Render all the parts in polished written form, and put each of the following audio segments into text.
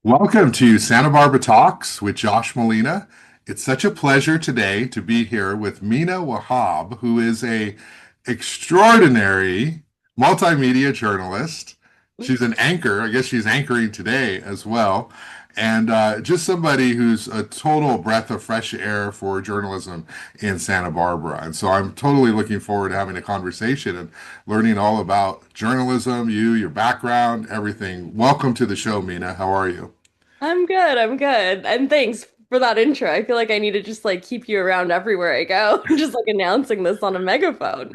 Welcome to Santa Barbara Talks with Josh Molina. It's such a pleasure today to be here with Mina Wahab, who is a extraordinary multimedia journalist. She's an anchor. I guess she's anchoring today as well. And just somebody who's a total breath of fresh air for journalism in Santa Barbara. And so I'm totally looking forward to having a conversation and learning all about journalism, you, your background, everything. Welcome to the show, Mina. How are you? I'm good. I'm good. And thanks for that intro. I feel like I need to just like keep you around everywhere I go, just like announcing this on a megaphone.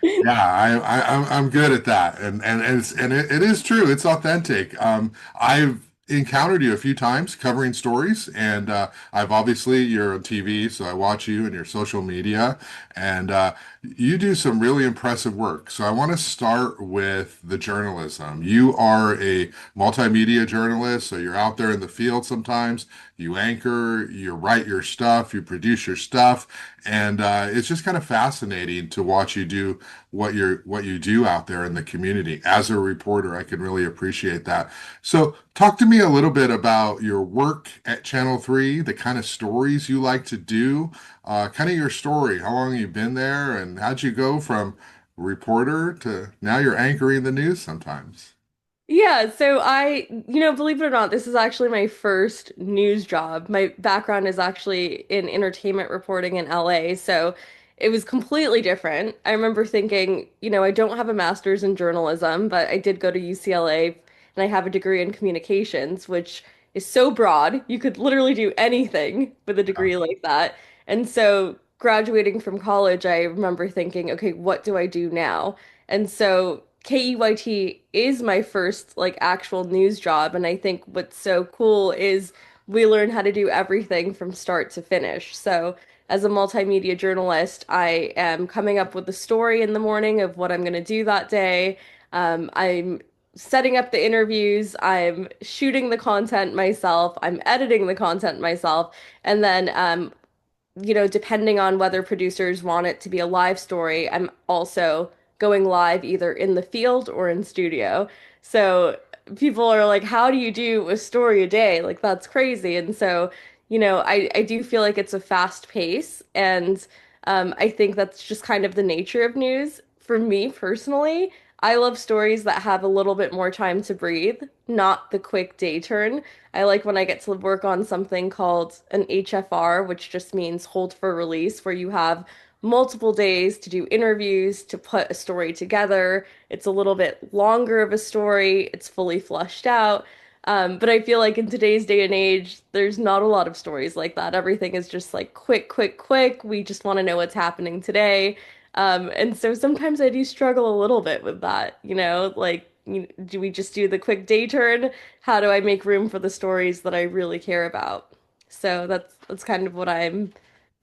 Yeah, I'm good at that, and it is true. It's authentic. I've encountered you a few times covering stories, and I've obviously you're on TV, so I watch you and your social media, and you do some really impressive work. So I want to start with the journalism. You are a multimedia journalist, so you're out there in the field sometimes. You anchor, you write your stuff, you produce your stuff, and it's just kind of fascinating to watch you do what you do out there in the community. As a reporter, I can really appreciate that. So, talk to me a little bit about your work at Channel 3, the kind of stories you like to do, kind of your story. How long have you been there, and how'd you go from reporter to now you're anchoring the news sometimes? Yeah, so believe it or not, this is actually my first news job. My background is actually in entertainment reporting in LA, so it was completely different. I remember thinking, I don't have a master's in journalism, but I did go to UCLA and I have a degree in communications, which is so broad. You could literally do anything with a degree like that. And so graduating from college, I remember thinking, okay, what do I do now? And so KEYT is my first like actual news job, and I think what's so cool is we learn how to do everything from start to finish. So as a multimedia journalist, I am coming up with the story in the morning of what I'm going to do that day. I'm setting up the interviews, I'm shooting the content myself, I'm editing the content myself, and then depending on whether producers want it to be a live story, I'm also going live either in the field or in studio. So people are like, how do you do a story a day? Like, that's crazy. And so, I do feel like it's a fast pace. And I think that's just kind of the nature of news. For me personally, I love stories that have a little bit more time to breathe, not the quick day turn. I like when I get to work on something called an HFR, which just means hold for release, where you have multiple days to do interviews, to put a story together. It's a little bit longer of a story, it's fully fleshed out. But I feel like in today's day and age, there's not a lot of stories like that. Everything is just like quick, quick, quick. We just want to know what's happening today. And so sometimes I do struggle a little bit with that, like, do we just do the quick day turn? How do I make room for the stories that I really care about? So that's kind of what I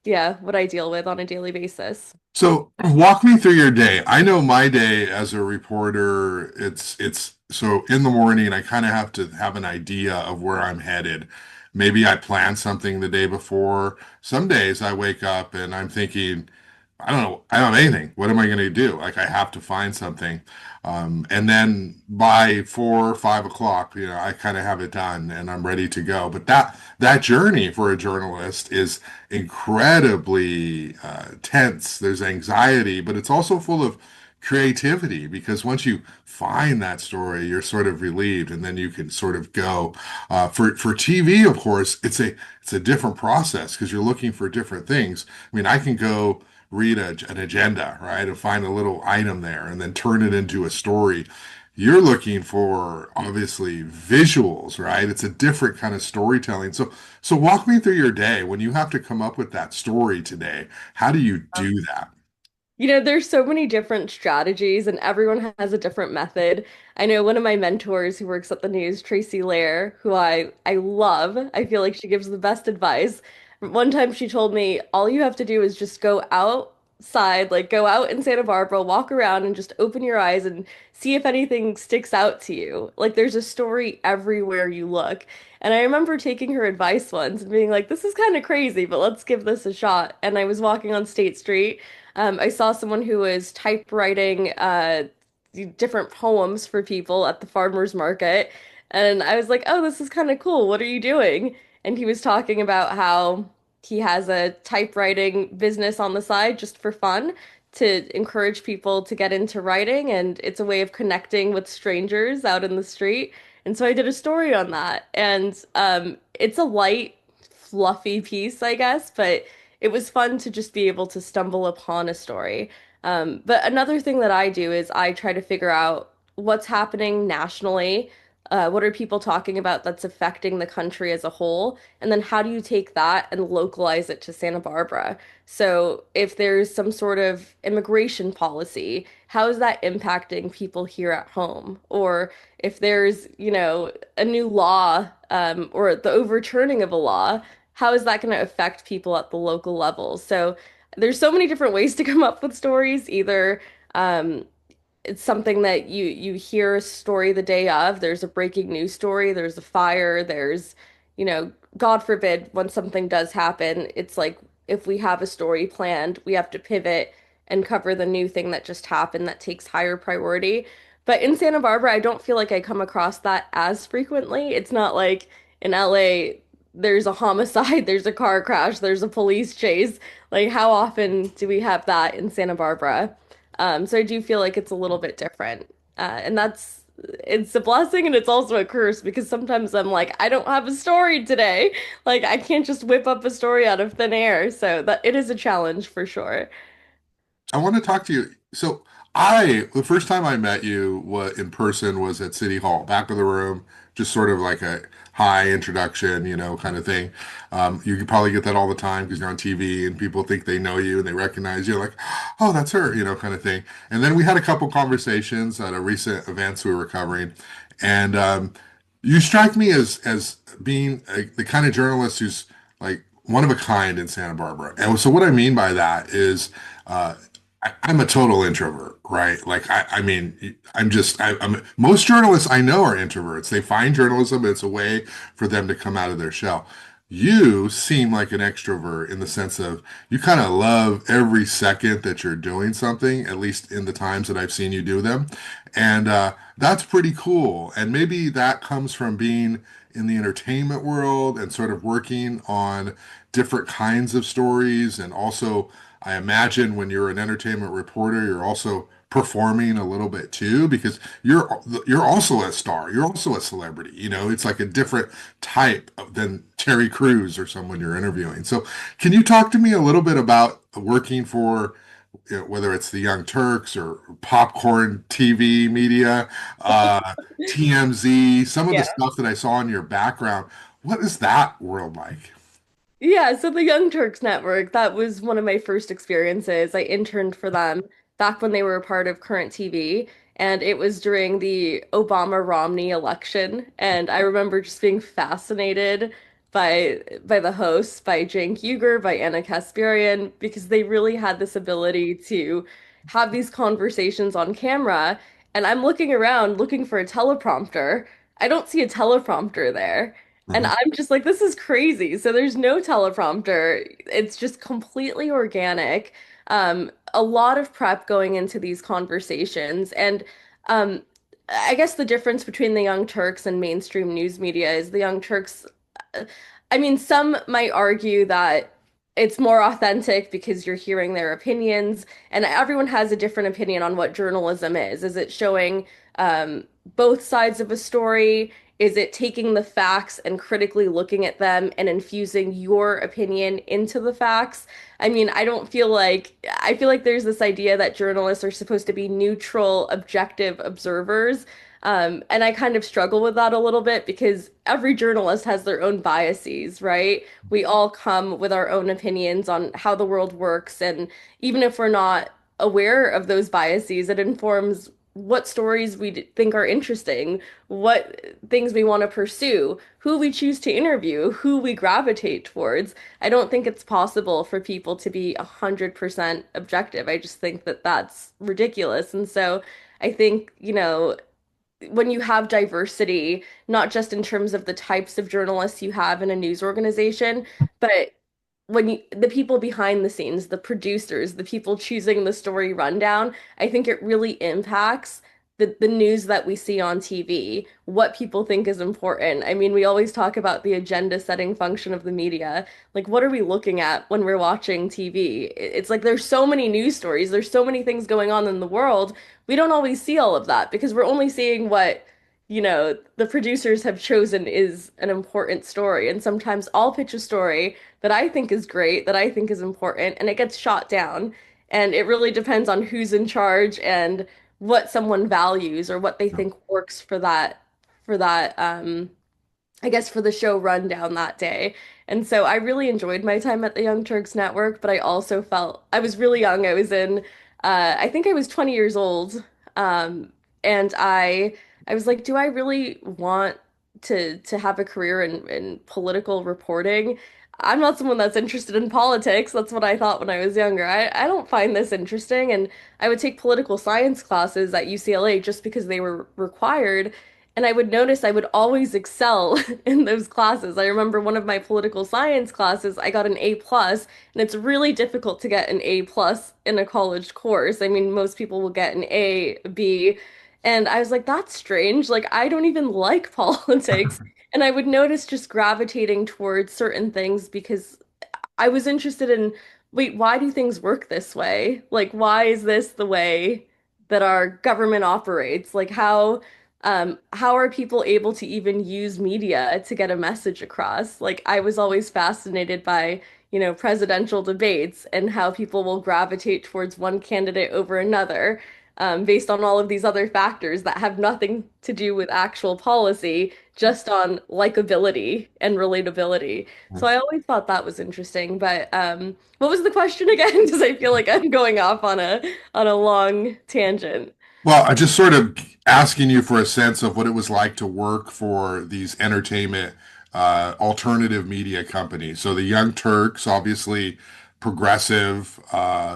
deal with on a daily basis. So walk me through your day. I know my day as a reporter, it's so in the morning I kind of have to have an idea of where I'm headed. Maybe I plan something the day before. Some days I wake up and I'm thinking, I don't know, I don't have anything. What am I going to do? Like I have to find something. And then by 4 or 5 o'clock, I kind of have it done and I'm ready to go. But that journey for a journalist is incredibly tense. There's anxiety, but it's also full of creativity because once you find that story, you're sort of relieved, and then you can sort of go. For TV, of course, it's a different process because you're looking for different things. I mean, I can go read an agenda, right, and find a little item there, and then turn it into a story. You're looking for obviously visuals, right? It's a different kind of storytelling. So walk me through your day when you have to come up with that story today. How do you do that? There's so many different strategies and everyone has a different method. I know one of my mentors who works at the news, Tracy Lair, who I love. I feel like she gives the best advice. One time she told me, all you have to do is just go outside, like go out in Santa Barbara, walk around and just open your eyes and see if anything sticks out to you. Like there's a story everywhere you look. And I remember taking her advice once and being like, this is kind of crazy, but let's give this a shot. And I was walking on State Street. I saw someone who was typewriting different poems for people at the farmer's market. And I was like, oh, this is kind of cool. What are you doing? And he was talking about how he has a typewriting business on the side just for fun to encourage people to get into writing. And it's a way of connecting with strangers out in the street. And so I did a story on that. And it's a light, fluffy piece, I guess, but it was fun to just be able to stumble upon a story. But another thing that I do is I try to figure out what's happening nationally. What are people talking about that's affecting the country as a whole? And then how do you take that and localize it to Santa Barbara? So if there's some sort of immigration policy, how is that impacting people here at home? Or if there's, a new law, or the overturning of a law, how is that going to affect people at the local level? So there's so many different ways to come up with stories. Either um, it's something that you hear a story the day of. There's a breaking news story. There's a fire. There's, God forbid, when something does happen, it's like if we have a story planned, we have to pivot and cover the new thing that just happened that takes higher priority. But in Santa Barbara, I don't feel like I come across that as frequently. It's not like in LA, there's a homicide, there's a car crash, there's a police chase. Like, how often do we have that in Santa Barbara? So I do feel like it's a little bit different. And it's a blessing and it's also a curse because sometimes I'm like, I don't have a story today. Like, I can't just whip up a story out of thin air. So that it is a challenge for sure. I want to talk to you. So the first time I met you in person was at City Hall, back of the room, just sort of like a hi introduction, kind of thing. You could probably get that all the time because you're on TV and people think they know you and they recognize you, like, oh, that's her, kind of thing. And then we had a couple conversations at a recent events we were covering, and you strike me as being the kind of journalist who's like one of a kind in Santa Barbara. And so what I mean by that is. I'm a total introvert, right? Like, I mean, most journalists I know are introverts. They find journalism, it's a way for them to come out of their shell. You seem like an extrovert in the sense of you kind of love every second that you're doing something, at least in the times that I've seen you do them. And that's pretty cool. And maybe that comes from being in the entertainment world and sort of working on different kinds of stories. And also, I imagine when you're an entertainment reporter, you're also performing a little bit too, because you're also a star. You're also a celebrity. It's like a different than Terry Crews or someone you're interviewing. So, can you talk to me a little bit about working for, whether it's the Young Turks or popcorn TV media, TMZ, some of the Yeah. stuff that I saw in your background? What is that world like? Yeah, so the Young Turks Network, that was one of my first experiences. I interned for them back when they were a part of Current TV, and it was during the Obama-Romney election. And I remember just being fascinated by the hosts, by Cenk Uygur, by Anna Kasparian, because they really had this ability to have these conversations on camera. And I'm looking around looking for a teleprompter. I don't see a teleprompter there. And Mhm. I'm just like, this is crazy. So there's no teleprompter. It's just completely organic. A lot of prep going into these conversations. And um, I guess the difference between the Young Turks and mainstream news media is the Young Turks, uh, I mean, some might argue that it's more authentic because you're hearing their opinions, and everyone has a different opinion on what journalism is. Is it showing both sides of a story? Is it taking the facts and critically looking at them and infusing your opinion into the facts? I mean, I feel like there's this idea that journalists are supposed to be neutral, objective observers. And I kind of struggle with that a little bit because every journalist has their own biases, right? We all come with our own opinions on how the world works. And even if we're not aware of those biases, it informs what stories think are interesting, what things we want to pursue, who we choose to interview, who we gravitate towards. I don't think it's possible for people to be 100% objective. I just think that that's ridiculous. And so I think, when you have diversity, not just in terms of the types of journalists you have in a news organization, but the people behind the scenes, the producers, the people choosing the story rundown, I think it really impacts the news that we see on TV, what people think is important. I mean, we always talk about the agenda setting function of the media. Like, what are we looking at when we're watching TV? It's like there's so many news stories, there's so many things going on in the world. We don't always see all of that because we're only seeing what, the producers have chosen is an important story. And sometimes I'll pitch a story that I think is great, that I think is important, and it gets shot down. And it really depends on who's in charge and what someone values or what they think works for that, I guess for the show rundown that day. And so I really enjoyed my time at the Young Turks Network, but I also felt I was really young. I was in I think I was 20 years old. Um and I was like, do I really want to have a career in political reporting? I'm not someone that's interested in politics. That's what I thought when I was younger. I don't find this interesting. And I would take political science classes at UCLA just because they were required. And I would notice I would always excel in those classes. I remember one of my political science classes, I got an A plus, and it's really difficult to get an A plus in a college course. I mean, most people will get an A, B, and I was like, that's strange. Like, I don't even like politics. And I would notice just gravitating towards certain things because I was interested in, wait, why do things work this way? Like, why is this the way that our government operates? Like, how are people able to even use media to get a message across? Like, I was always fascinated by, presidential debates and how people will gravitate towards one candidate over another, based on all of these other factors that have nothing to do with actual policy, just on likability and relatability. So I always thought that was interesting. But what was the question again? Because I feel like I'm going off on a long tangent. Well, I just sort of asking you for a sense of what it was like to work for these entertainment alternative media companies. So the Young Turks, obviously progressive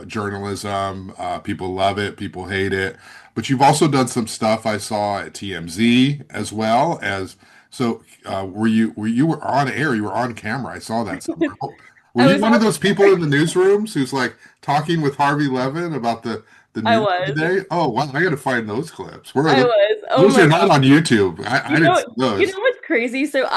journalism. People love it, people hate it. But you've also done some stuff I saw at TMZ as well as. So were you on air? You were on camera. I saw that somewhere. Were I you was one on, of those people in the newsrooms who's like talking with Harvey Levin about the I news was, today? Oh, wow, I got to find those clips. Where are I those? was. Oh Those my are God. not on YouTube. I You didn't know, see you know those. what's crazy? So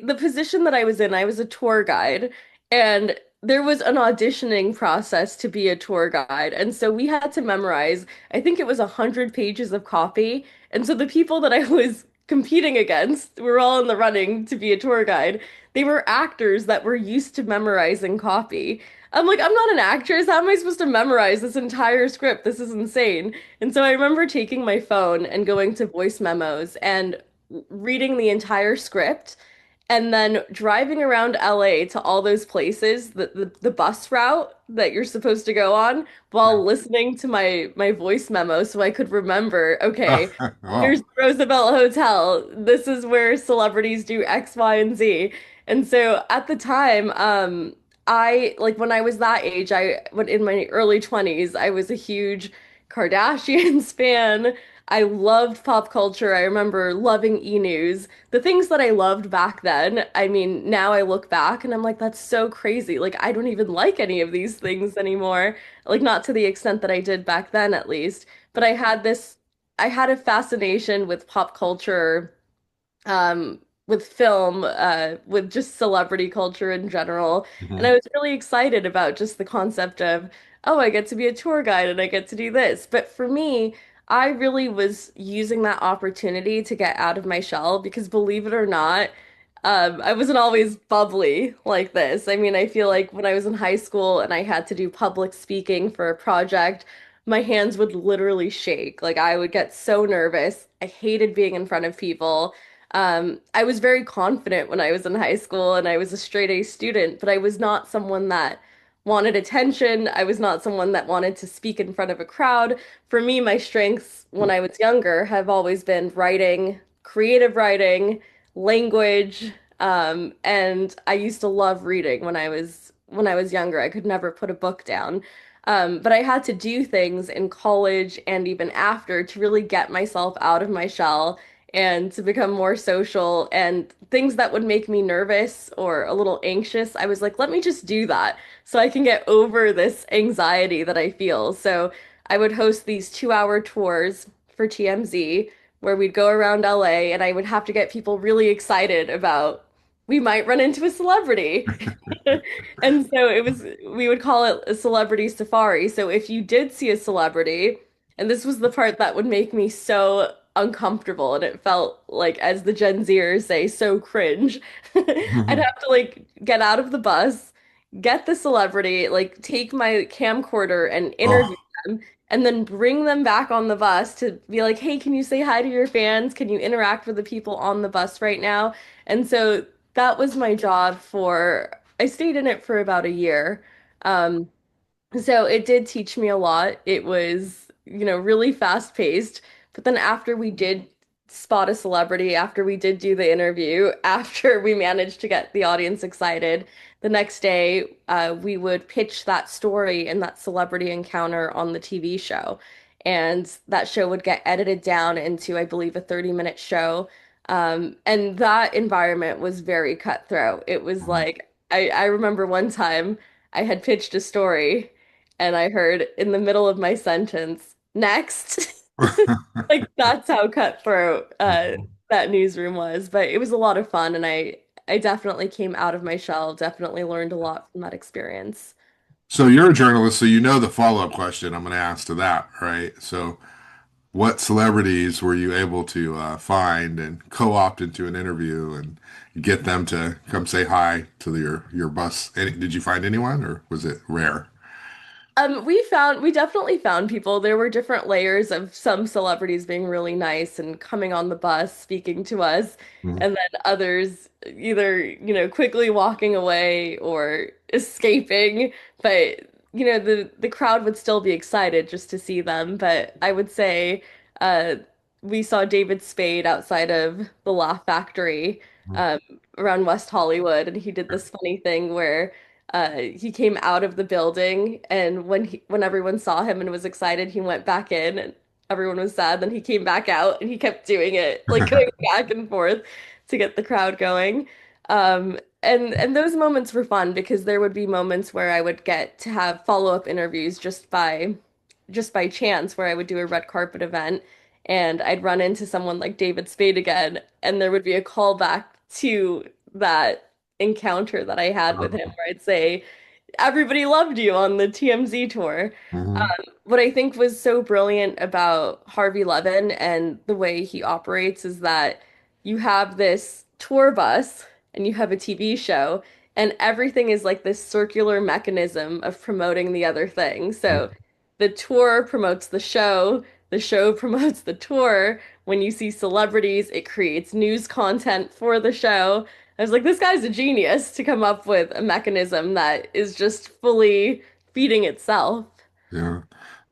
the position that I was in, I was a tour guide, and there was an auditioning process to be a tour guide. And so we had to memorize, I think it was 100 pages of copy. And so the people that I was competing against, we were all in the running to be a tour guide. They were actors that were used to memorizing copy. I'm like, I'm not an actress. How am I supposed to memorize this entire script? This is insane. And so I remember taking my phone and going to voice memos and reading the entire script and then driving around LA to all those places, the bus route that you're supposed to go on while listening to my voice memo so I could remember, okay, here's Oh, the Roosevelt Hotel. This is where celebrities do X, Y, and Z. And so at the time, I like when I was that age, when in my early 20s, I was a huge Kardashians fan. I loved pop culture. I remember loving E-News. The things that I loved back then, I mean, now I look back and I'm like, that's so crazy. Like, I don't even like any of these things anymore. Like, not to the extent that I did back then, at least. But I had a fascination with pop culture, with film, with just celebrity culture in general. And I mhm. was really excited about just the concept of, oh, I get to be a tour guide and I get to do this. But for me, I really was using that opportunity to get out of my shell because believe it or not, I wasn't always bubbly like this. I mean, I feel like when I was in high school and I had to do public speaking for a project, my hands would literally shake. Like I would get so nervous. I hated being in front of people. I was very confident when I was in high school and I was a straight A student, but I was not someone that wanted attention. I was not someone that wanted to speak in front of a crowd. For me, my strengths when I was younger have always been writing, creative writing, language, and I used to love reading when I was younger. I could never put a book down. But I had to do things in college and even after to really get myself out of my shell and to become more social and things that would make me nervous or a little anxious. I was like, let me just do that so I can get over this anxiety that I feel. So I would host these 2-hour tours for TMZ where we'd go around LA and I would have to get people really excited about we might run into a celebrity. And so we would call it a celebrity safari. So if you did see a celebrity, and this was the part that would make me so uncomfortable, and it felt like, as the Gen Zers say, so cringe. I'd have to like get out of the bus, get the celebrity, like take my camcorder and interview Oh, them, and then bring them back on the bus to be like, hey, can you say hi to your fans? Can you interact with the people on the bus right now? And so that was my job for, I stayed in it for about a year. Um, so it did teach me a lot. It was, really fast paced. But then after we did spot a celebrity, after we did do the interview, after we managed to get the audience excited, the next day we would pitch that story and that celebrity encounter on the TV show. And that show would get edited down into, I believe, a 30-minute show. And that environment was very cutthroat. It was like, I remember one time I had pitched a story and I heard in the middle of my sentence, next. Like that's how cutthroat that newsroom was. But it was a lot of fun and I definitely came out of my shell, definitely learned a lot from that experience. so you're a journalist, so you know the follow-up question I'm going to ask to that, right? So, what celebrities were you able to find and co-opt into an interview and get them to come say hi to your bus? Did you find anyone, or was it rare? We definitely found people. There were different layers of some celebrities being really nice and coming on the bus, speaking to us, Mhm. and then others either, quickly walking away or escaping. But, the crowd would still be excited just to see them. But I would say uh we saw David Spade outside of the Laugh Factory um around West Hollywood, and he did this funny thing where he came out of the building, and when everyone saw him and was excited, he went back in, and everyone was sad. Then he came back out, and he kept doing it, like going back and forth to get the crowd going. And those moments were fun because there would be moments where I would get to have follow-up interviews just by chance, where I would do a red carpet event, and I'd run into someone like David Spade again, and there would be a callback to that encounter that I had with him, where I'd say, everybody loved you on the TMZ tour. Mhm. What I think was so brilliant about Harvey Levin and the way he operates is that you have this tour bus and you have a TV show, and everything is like this circular mechanism of promoting the other thing. So the tour promotes the show promotes the tour. When you see celebrities, it creates news content for the show. I was like, this guy's a genius to come up with a mechanism that is just fully feeding itself. Yeah.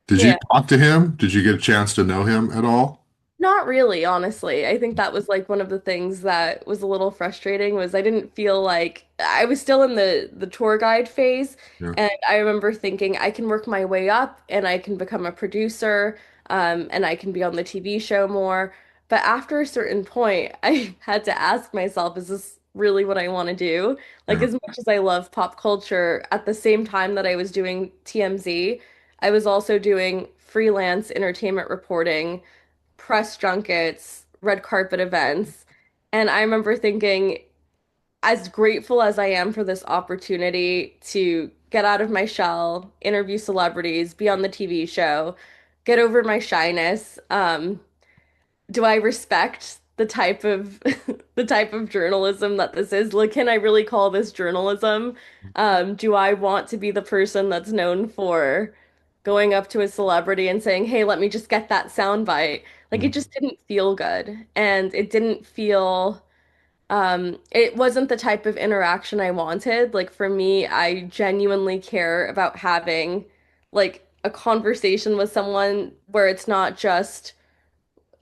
Did you Yeah. talk to him? Did you get a chance to know him at all? Not really, honestly. I think that was like one of the things that was a little frustrating was I didn't feel like I was still in the tour guide phase, Yeah. and I remember thinking I can work my way up and I can become a producer, and I can be on the TV show more. But after a certain point, I had to ask myself, is this really what I want to do? Like, Yeah. as much as I love pop culture, at the same time that I was doing TMZ, I was also doing freelance entertainment reporting, press junkets, red carpet events. And I remember thinking, as grateful as I am for this opportunity to get out of my shell, interview celebrities, be on the TV show, get over my shyness, do I respect the type of the type of journalism that this is? Like, can I really call this journalism? Do I want to be the person that's known for going up to a celebrity and saying, "Hey, let me just get that sound bite"? Like, it Mhm. just didn't feel good, and it didn't feel. It wasn't the type of interaction I wanted. Like for me, I genuinely care about having like a conversation with someone where it's not just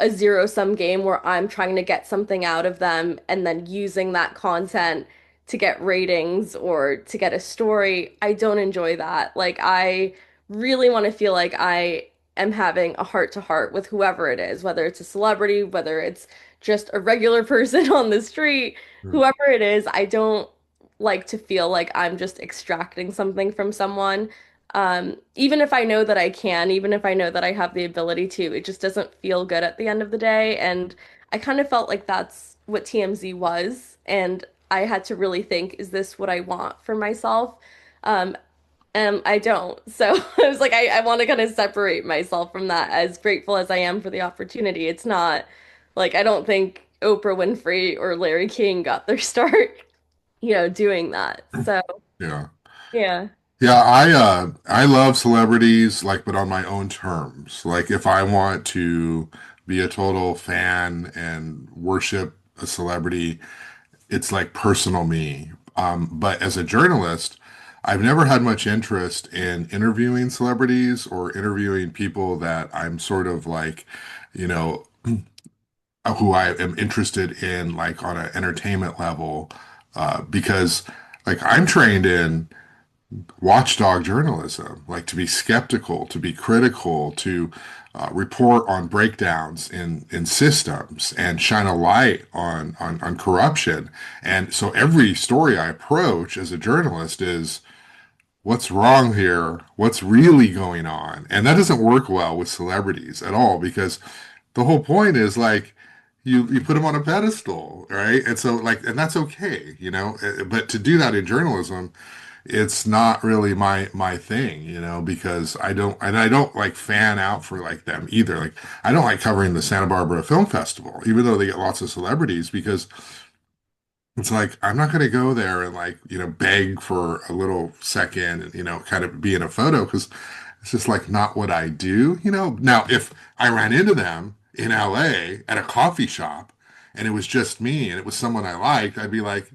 a zero-sum game where I'm trying to get something out of them and then using that content to get ratings or to get a story. I don't enjoy that. Like, I really want to feel like I am having a heart to heart with whoever it is, whether it's a celebrity, whether it's just a regular person on the street, Yeah. whoever it is. I don't like to feel like I'm just extracting something from someone. Even if I know that I can, even if I know that I have the ability to, it just doesn't feel good at the end of the day. And I kind of felt like that's what TMZ was. And I had to really think, is this what I want for myself? Um, and I don't. So I was like, I want to kind of separate myself from that. As grateful as I am for the opportunity, it's not like I don't think Oprah Winfrey or Larry King got their start, doing that. So Yeah. yeah. Yeah, I love celebrities like but on my own terms. Like if I want to be a total fan and worship a celebrity, it's like personal me. But as a journalist, I've never had much interest in interviewing celebrities or interviewing people that I'm sort of like, you know, who I am interested in like on an entertainment level, because like I'm trained in watchdog journalism, like to be skeptical, to be critical, to report on breakdowns in systems and shine a light on corruption. And so every story I approach as a journalist is what's wrong here? What's really going on? And that doesn't work well with celebrities at all because the whole point is like you put them on a pedestal, right? And so like and that's okay, you know. But to do that in journalism, it's not really my thing, you know, because I don't like fan out for like them either. Like I don't like covering the Santa Barbara Film Festival, even though they get lots of celebrities, because it's like I'm not going to go there and like, you know, beg for a little second and, you know, kind of be in a photo because it's just like not what I do, you know. Now, if I ran into them in LA at a coffee shop and it was just me and it was someone I liked, I'd be like,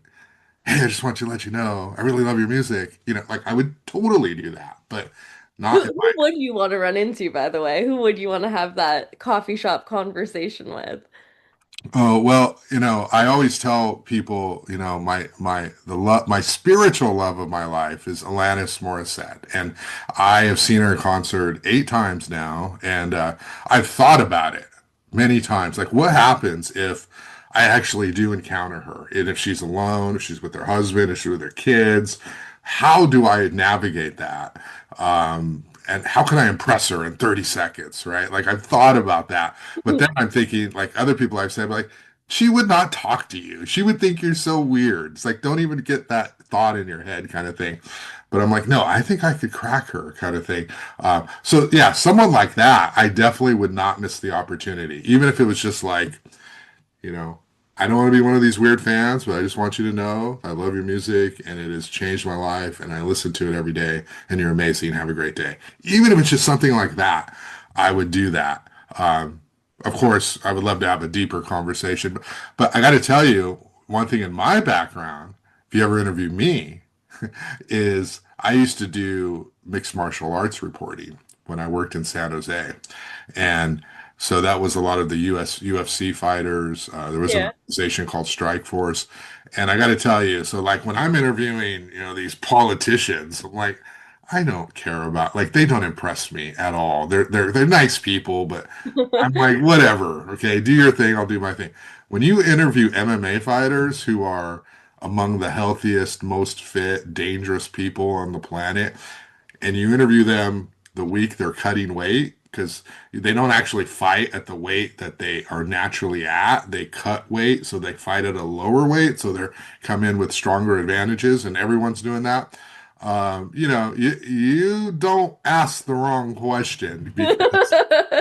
hey, I just want to let you know, I really love your music. You know, like I would totally do that, but Who, not if who would you want to run into, by the way? Who would you want to have that coffee shop conversation with? Oh, well, you know, I always tell people, you know, my spiritual love of my life is Alanis Morissette. And I have seen her in concert 8 times now, and I've thought about it many times. Like, what happens if I actually do encounter her? And if she's alone, if she's with her husband, if she's with her kids, how do I navigate that? And how can I impress her in 30 seconds, right? Like I've thought about that. But then I'm thinking, like other people I've said, like, she would not talk to you. She would think you're so weird. It's like, don't even get that thought in your head kind of thing. But I'm like, no, I think I could crack her kind of thing. So yeah, someone like that, I definitely would not miss the opportunity. Even if it was just like, you know, I don't want to be one of these weird fans, but I just want you to know I love your music and it has changed my life and I listen to it every day and you're amazing. Have a great day. Even if it's just something like that, I would do that. Of course, I would love to have a deeper conversation, but I got to tell you, one thing in my background, if you ever interview me, is I used to do mixed martial arts reporting when I worked in San Jose. And so that was a lot of the US UFC fighters. There was an Yeah. organization called Strike Force. And I got to tell you, so like when I'm interviewing, you know, these politicians, I'm like, I don't care about like they don't impress me at all. They're nice people, but I'm like, whatever. Okay, do your thing, I'll do my thing. When you interview MMA fighters who are among the healthiest, most fit, dangerous people on the planet, and you interview them the week they're cutting weight because they don't actually fight at the weight that they are naturally at. They cut weight, so they fight at a lower weight, so they're come in with stronger advantages, and everyone's doing that. You know, you don't ask the wrong question because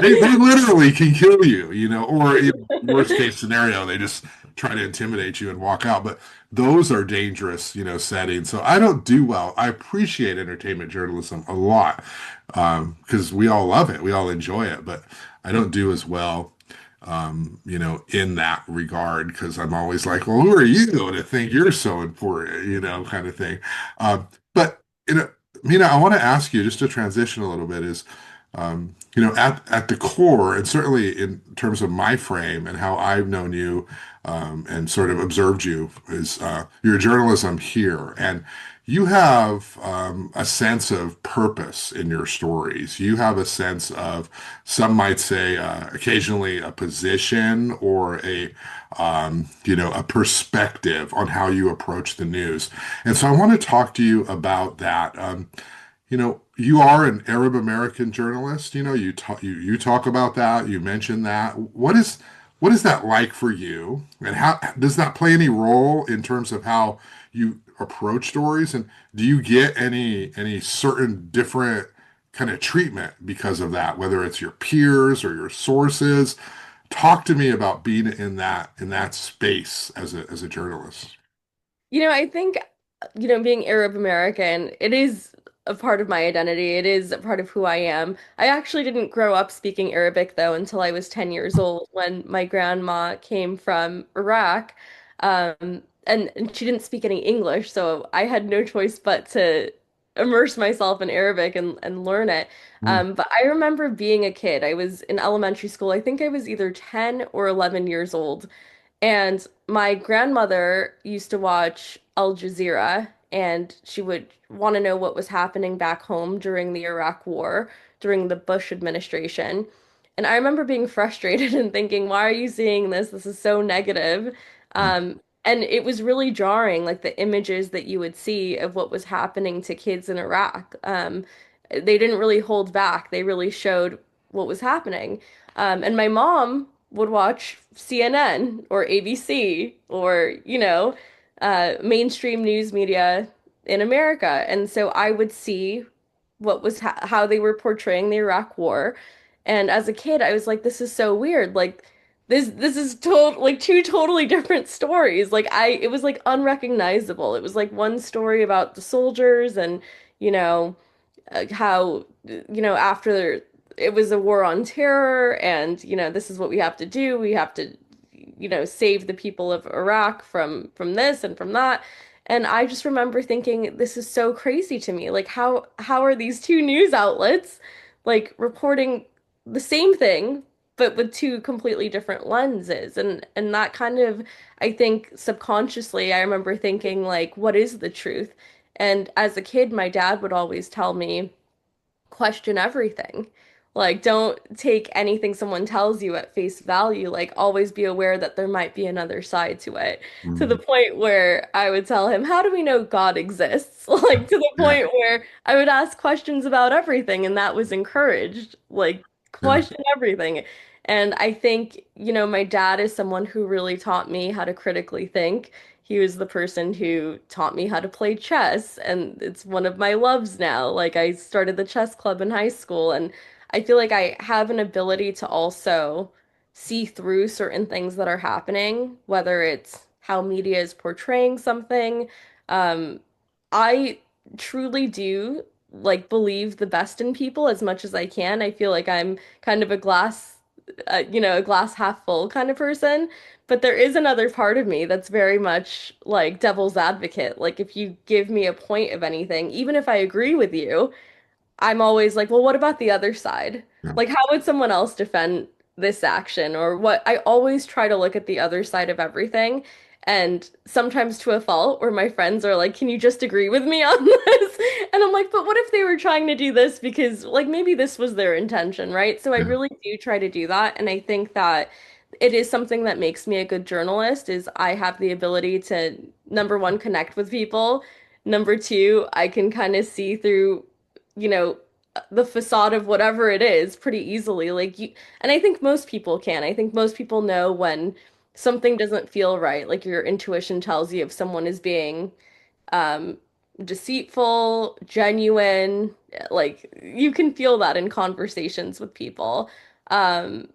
they literally can kill you, you know, or you know, worst case scenario, they just try to intimidate you and walk out. But those are dangerous, you know, settings. So I don't do well. I appreciate entertainment journalism a lot because we all love it, we all enjoy it, but I don't do as well, you know, in that regard because I'm always like, well, who are you to think you're so important, you know, kind of thing. But you know, Mina, I want to ask you just to transition a little bit is, you know, at the core, and certainly in terms of my frame and how I've known you, and sort of observed you, is your journalism here, and you have a sense of purpose in your stories. You have a sense of, some might say, occasionally a position or a, you know, a perspective on how you approach the news. And so I want to talk to you about that. You know, you are an Arab American journalist. You talk about that. You mentioned that. What is that like for you? And how does that play any role in terms of how you approach stories? And do you get any certain different kind of treatment because of that, whether it's your peers or your sources? Talk to me about being in that space as a journalist. I think, being Arab American, it is a part of my identity. It is a part of who I am. I actually didn't grow up speaking Arabic though until I was 10 years old when my grandma came from Iraq. And she didn't speak any English, so I had no choice but to immerse myself in Arabic and learn it. Mm, But I remember being a kid. I was in elementary school. I think I was either 10 or 11 years old. And my grandmother used to watch Al Jazeera, and she would want to know what was happening back home during the Iraq War, during the Bush administration. And I remember being frustrated and thinking, why are you seeing this? This is so negative. mm, And it was really jarring, like the images that you would see of what was happening to kids in Iraq. They didn't really hold back. They really showed what was happening. And my mom would watch CNN or ABC or, mainstream news media in America. And so I would see what was how they were portraying the Iraq War. And as a kid, I was like, this is so weird. Like this is like two totally different stories. It was like unrecognizable. It was like one story about the soldiers and, you know, how after it was a war on terror and this is what we have to do, we have to save the people of Iraq from this and from that. And I just remember thinking, this is so crazy to me, like how are these two news outlets like reporting the same thing but with two completely different lenses? And that kind of, I think subconsciously I remember thinking, like, what is the truth? And as a kid, my dad would always tell me, question everything. Like, don't take anything someone tells you at face value. Like, always be aware that there might be another side to it. To the mm. point where I would tell him, how do we know God exists? Like, to the Yeah, point where I would ask questions about everything, and that was encouraged. Like, yeah, question everything. And I think, my dad is someone who really taught me how to critically think. He was the person who taught me how to play chess, and it's one of my loves now. Like, I started the chess club in high school, and I feel like I have an ability to also see through certain things that are happening, whether it's how media is portraying something. Um, I truly do like believe the best in people as much as I can. I feel like I'm kind of a glass half full kind of person. But there is another part of me that's very much like devil's advocate. Like, if you give me a point of anything, even if I agree with you, I'm always like, well, what about the other side? yeah, Like, how would someone else defend this action? Or what? I always try to look at the other side of everything. And sometimes to a fault, where my friends are like, can you just agree with me on this? And I'm like, but what if they were trying to do this because, like, maybe this was their intention, right? So I yeah. really do try to do that. And I think that it is something that makes me a good journalist is I have the ability to, number one, connect with people. Number two, I can kind of see through you know, the facade of whatever it is pretty easily. And I think most people can. I think most people know when something doesn't feel right. Like, your intuition tells you if someone is being um, deceitful, genuine. Like, you can feel that in conversations with people.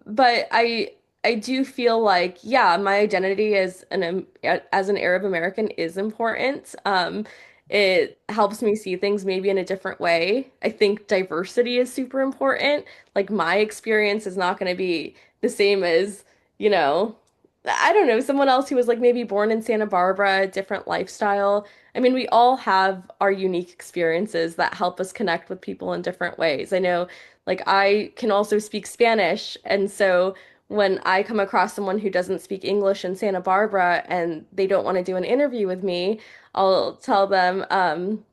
But I do feel like, yeah, my identity as an Arab American is important. It helps me see things maybe in a different way. I think diversity is super important. Like, my experience is not going to be the same as, you know, I don't know, someone else who was like maybe born in Santa Barbara, different lifestyle. I mean, we all have our unique experiences that help us connect with people in different ways. I know, like, I can also speak Spanish, and so when I come across someone who doesn't speak English in Santa Barbara and they don't want to do an interview with me, I'll tell them,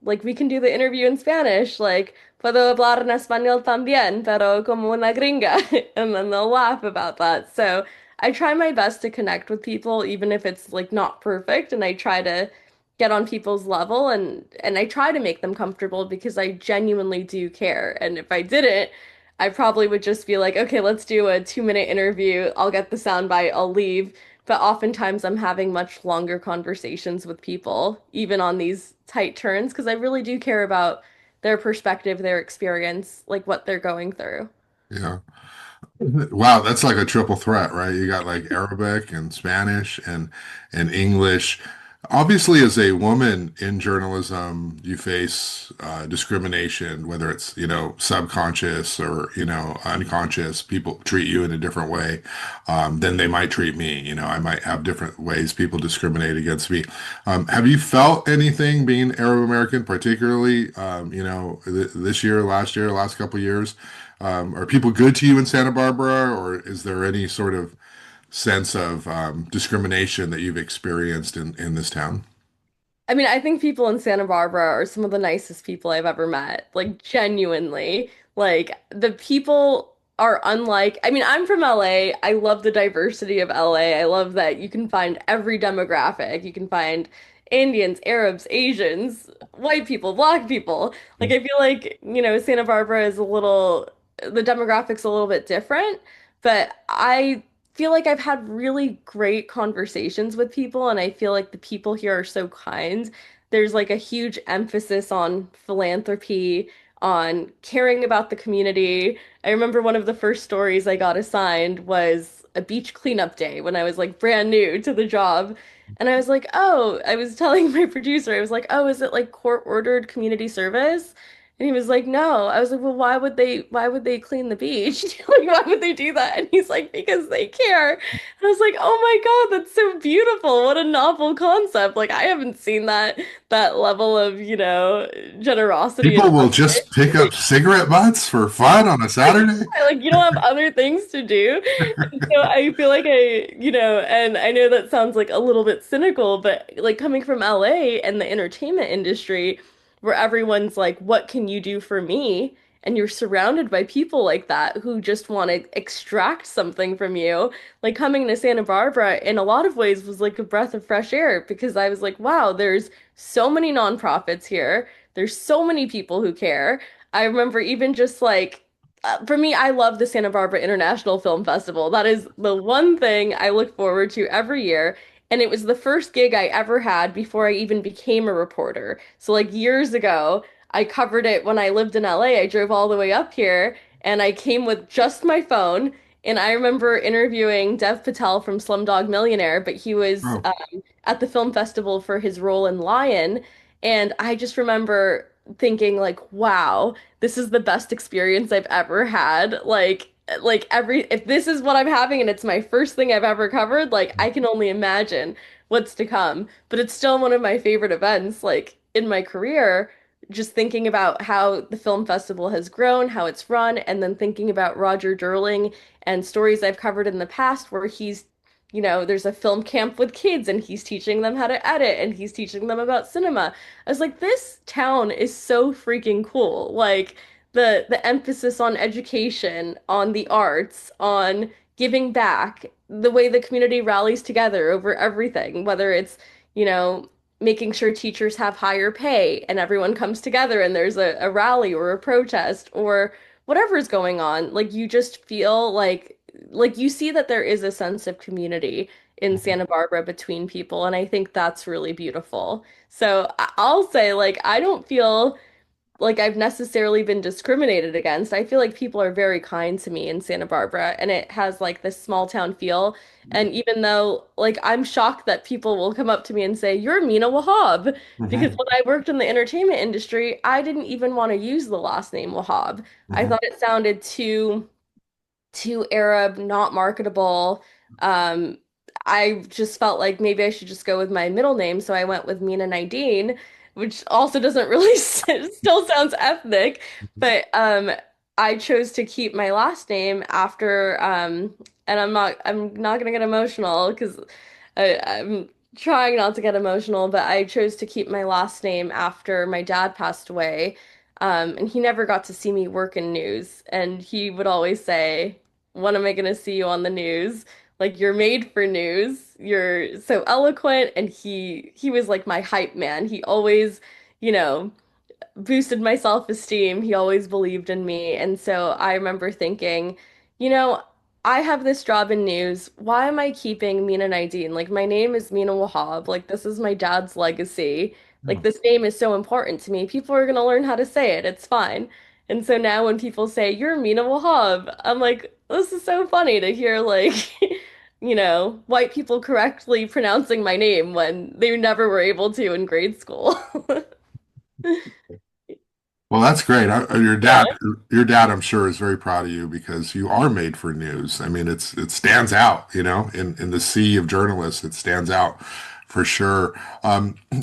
like, we can do the interview in Spanish, like, puedo hablar en español también, pero como una gringa, and then they'll laugh about that. So I try my best to connect with people, even if it's like not perfect, and I try to get on people's level and I try to make them comfortable because I genuinely do care. And if I didn't, I probably would just be like, okay, let's do a 2 minute interview. I'll get the soundbite, I'll leave. But oftentimes I'm having much longer conversations with people, even on these tight turns, because I really do care about their perspective, their experience, like what they're going through. Yeah. Wow, that's like a triple threat, right? You got like Arabic and Spanish and English. Obviously, as a woman in journalism, you face discrimination, whether it's, subconscious or, unconscious. People treat you in a different way than they might treat me. I might have different ways people discriminate against me. Have you felt anything being Arab American, particularly, this year, last year, last couple of years? Are people good to you in Santa Barbara, or is there any sort of sense of discrimination that you've experienced in this town? I mean, I think people in Santa Barbara are some of the nicest people I've ever met. Like, genuinely. Like, the people are unlike, I mean, I'm from LA. I love the diversity of LA. I love that you can find every demographic. You can find Indians, Arabs, Asians, white people, black people. Like, I feel like, Santa Barbara is the demographic's a little bit different, but I feel like I've had really great conversations with people, and I feel like the people here are so kind. There's like a huge emphasis on philanthropy, on caring about the community. I remember one of the first stories I got assigned was a beach cleanup day when I was like brand new to the job. And I was like, oh, I was telling my producer, I was like, oh, is it like court-ordered community service? And he was like, no. I was like, well, why would they clean the beach? Like, why would they do that? And he's like, because they care. And I was like, oh my God, that's so beautiful. What a novel concept. Like, I haven't seen that level of, generosity and People will just pick up cigarette butts for fun on a Saturday. like you don't have other things to do. And so I feel like and I know that sounds like a little bit cynical, but like coming from LA and the entertainment industry where everyone's like, what can you do for me? And you're surrounded by people like that who just want to extract something from you. Like coming to Santa Barbara in a lot of ways was like a breath of fresh air because I was like, wow, there's so many nonprofits here. There's so many people who care. I remember even just like for me, I love the Santa Barbara International Film Festival. That is the one thing I look forward to every year. And it was the first gig I ever had before I even became a reporter. So, like years ago, I covered it when I lived in LA. I drove all the way up here and I came with just my phone. And I remember interviewing Dev Patel from Slumdog Millionaire, but he was Oh, at the film festival for his role in Lion. And I just remember thinking, like, wow, this is the best experience I've ever had. Like if this is what I'm having and it's my first thing I've ever covered, like I can only imagine what's to come. But it's still one of my favorite events, like in my career, just thinking about how the film festival has grown, how it's run, and then thinking about Roger Durling and stories I've covered in the past where there's a film camp with kids and he's teaching them how to edit and he's teaching them about cinema. I was like, this town is so freaking cool. Like the emphasis on education, on the arts, on giving back, the way the community rallies together over everything, whether it's, you know, making sure teachers have higher pay and everyone comes together and there's a rally or a protest or whatever is going on. Like you just feel like you see that there is a sense of community in Santa Barbara between people, and I think that's really beautiful. So I'll say, like, I don't feel like I've necessarily been discriminated against. I feel like people are very kind to me in Santa Barbara, and it has like this small town feel. And even though, like, I'm shocked that people will come up to me and say, "You're Mina Wahab," because mhm, when I worked in the entertainment industry, I didn't even want to use the last name Wahab. I mhm, thought it sounded too Arab, not marketable. Um, I just felt like maybe I should just go with my middle name, so I went with Mina Naideen, which also doesn't really still sounds ethnic, but I chose to keep my last name after and I'm not gonna get emotional because I'm trying not to get emotional, but I chose to keep my last name after my dad passed away. And he never got to see me work in news. And he would always say, when am I going to see you on the news? Like you're made for news. You're so eloquent." And he was like my hype man. He always, you know, boosted my self-esteem. He always believed in me. And so I remember thinking, you know, I have this job in news. Why am I keeping Mina Naideen? Like my name is Mina Wahab. Like this is my dad's legacy. Like this name is so important to me. People are gonna learn how to say it. It's fine. And so now when people say you're Mina Wahab, I'm like, this is so funny to hear like white people correctly pronouncing my name when they never were able to in grade school. Well, that's great. Yeah. Your dad, I'm sure, is very proud of you because you are made for news. I mean, it stands out, in the sea of journalists, it stands out for sure.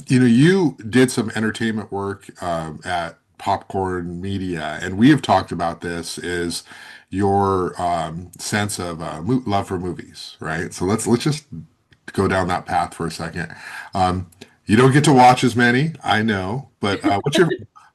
You did some entertainment work at Popcorn Media, and we have talked about this is your sense of love for movies, right? So let's just go down that path for a second. Um, you don't get to watch as many, I know, but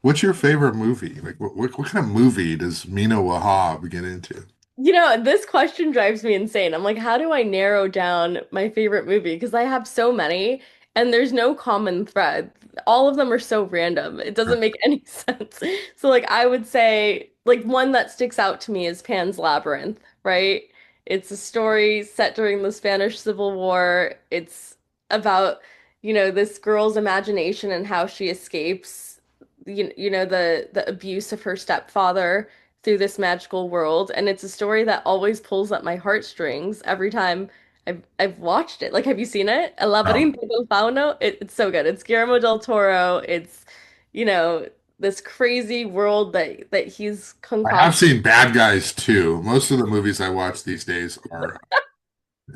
what's your favorite movie? Like, what kind of movie does Mina Wahab get into? This question drives me insane. I'm like, how do I narrow down my favorite movie? Because I have so many and there's no common thread. All of them are so random. It doesn't make any sense. So like I would say like one that sticks out to me is Pan's Labyrinth, right? It's a story set during the Spanish Civil War. It's about, this girl's imagination and how she escapes the abuse of her stepfather through this magical world, and it's a story that always pulls at my heartstrings every time I've watched it. Like, have you seen it? El Oh, laberinto del fauno. It's so good. It's Guillermo del Toro. It's you know this crazy world that he's I have concocted. seen Bad Guys too. Most of the movies I watch these days are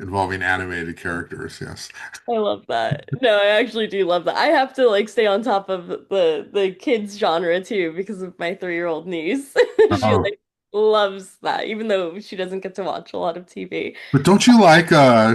involving animated characters. Yes. I love that. No, I actually do love that. I have to like stay on top of the kids genre too because of my 3-year-old niece. She Oh, like loves that, even though she doesn't get to watch a lot of TV. but don't you like?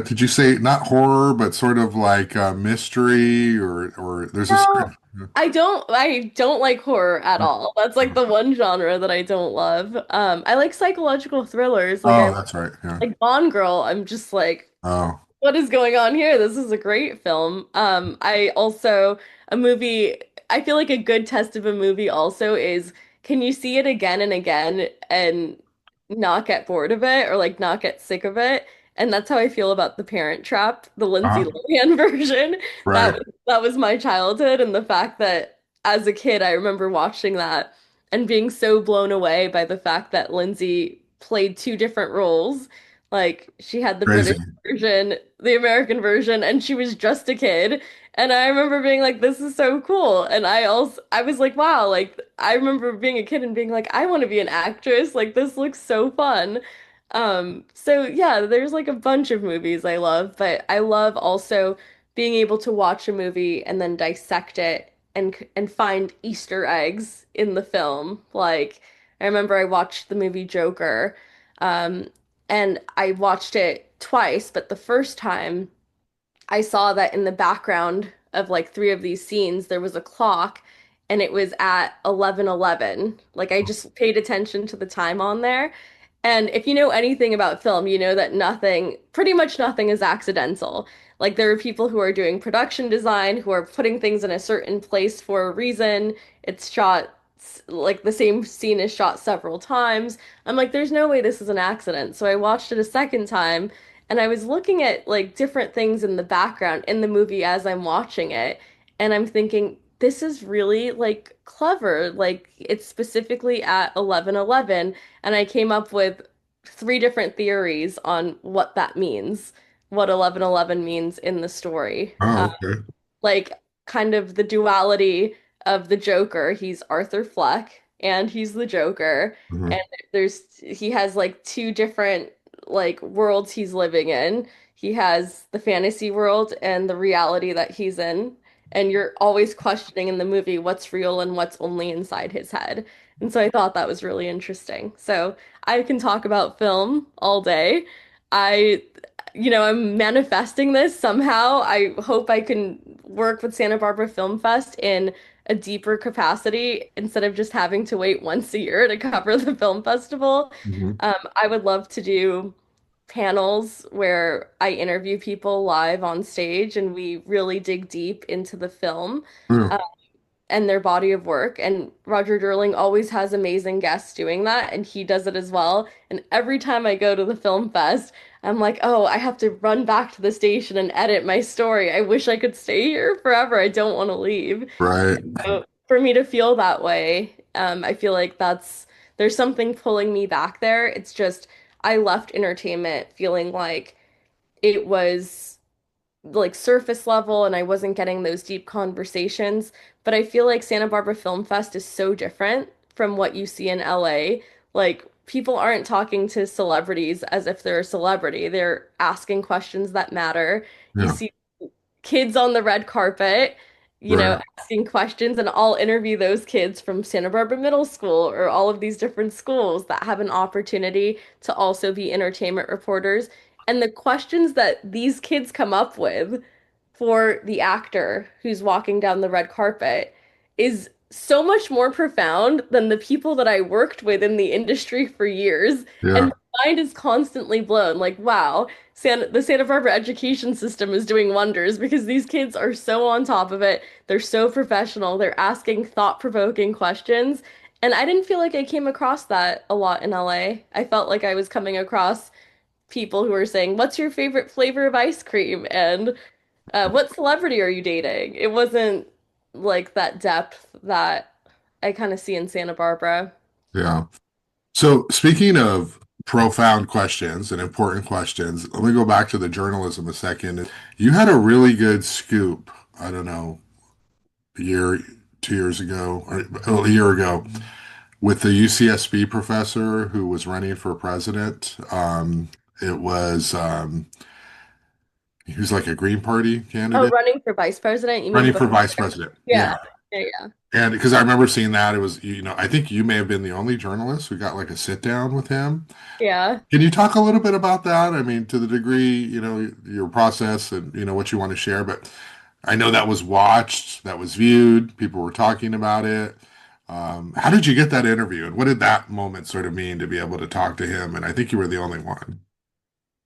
Did you say not horror, but sort of like mystery, or there's a No, certain. I don't like horror at all. That's like the one genre that I don't love. I like psychological thrillers. Like I Oh, that's right. Yeah. like Bond Girl. I'm just like, Oh, what is going on here? This is a great film. I also a movie. I feel like a good test of a movie also is can you see it again and again and not get bored of it or like not get sick of it? And that's how I feel about The Parent Trap, the Lindsay uh, Lohan version. right. That was my childhood, and the fact that as a kid I remember watching that and being so blown away by the fact that Lindsay played two different roles. Like she had the Crazy. British version, the American version, and she was just a kid. And I remember being like, this is so cool. And I was like, wow, like I remember being a kid and being like, I want to be an actress. Like this looks so fun. So yeah, there's like a bunch of movies I love, but I love also being able to watch a movie and then dissect it and find Easter eggs in the film. Like I remember I watched the movie Joker. Um, and I watched it twice, but the first time I saw that in the background of like three of these scenes, there was a clock and it was at 11:11. Like I just paid attention to the time on there. And if you know anything about film, you know that pretty much nothing is accidental. Like there are people who are doing production design, who are putting things in a certain place for a reason. It's shot like the same scene is shot several times. I'm like, there's no way this is an accident. So I watched it a second time and I was looking at like different things in the background in the movie as I'm watching it, and I'm thinking, this is really like clever. Like it's specifically at 11:11, and I came up with three different theories on what that means, what 11:11 means in the story. Oh, okay. Like kind of the duality of the Joker. He's Arthur Fleck and he's the Joker. And Mhm. he has like two different like worlds he's living in. He has the fantasy world and the reality that he's in. And you're always questioning in the movie what's real and what's only inside his head. And so I thought that was really interesting. So I can talk about film all day. I I'm manifesting this somehow. I hope I can work with Santa Barbara Film Fest in a deeper capacity instead of just having to wait once a year to cover the film festival. Mhm. I would love to do panels where I interview people live on stage and we really dig deep into the film. Yeah. And their body of work. And Roger Durling always has amazing guests doing that, and he does it as well. And every time I go to the film fest, I'm like, oh, I have to run back to the station and edit my story. I wish I could stay here forever. I don't want to leave. Right. So for me to feel that way, I feel like there's something pulling me back there. It's just I left entertainment feeling like it was like surface level and I wasn't getting those deep conversations. But I feel like Santa Barbara Film Fest is so different from what you see in LA. Like people aren't talking to celebrities as if they're a celebrity. They're asking questions that matter. You Yeah. see kids on the red carpet, Right. asking questions, and I'll interview those kids from Santa Barbara Middle School or all of these different schools that have an opportunity to also be entertainment reporters. And the questions that these kids come up with for the actor who's walking down the red carpet is so much more profound than the people that I worked with in the industry for years. And Yeah. my mind is constantly blown. Like, wow, the Santa Barbara education system is doing wonders because these kids are so on top of it. They're so professional. They're asking thought-provoking questions. And I didn't feel like I came across that a lot in LA. I felt like I was coming across people who were saying, "What's your favorite flavor of ice cream?" and what celebrity are you dating? It wasn't like that depth that I kind of see in Santa Barbara. Yeah. So speaking of profound questions and important questions, let me go back to the journalism a second. You had a really good scoop, I don't know, a year, 2 years ago, or a year ago, with the UCSB professor who was running for president. It was he was like a Green Party Oh, candidate running for vice president, you mean running for before? vice president. Yeah. Yeah. Yeah, yeah. And because I remember seeing that, it was, I think you may have been the only journalist who got like a sit down with him. Yeah. Can you talk a little bit about that? I mean, to the degree, your process and, what you want to share, but I know that was watched, that was viewed, people were talking about it. How did you get that interview? And what did that moment sort of mean to be able to talk to him? And I think you were the only one.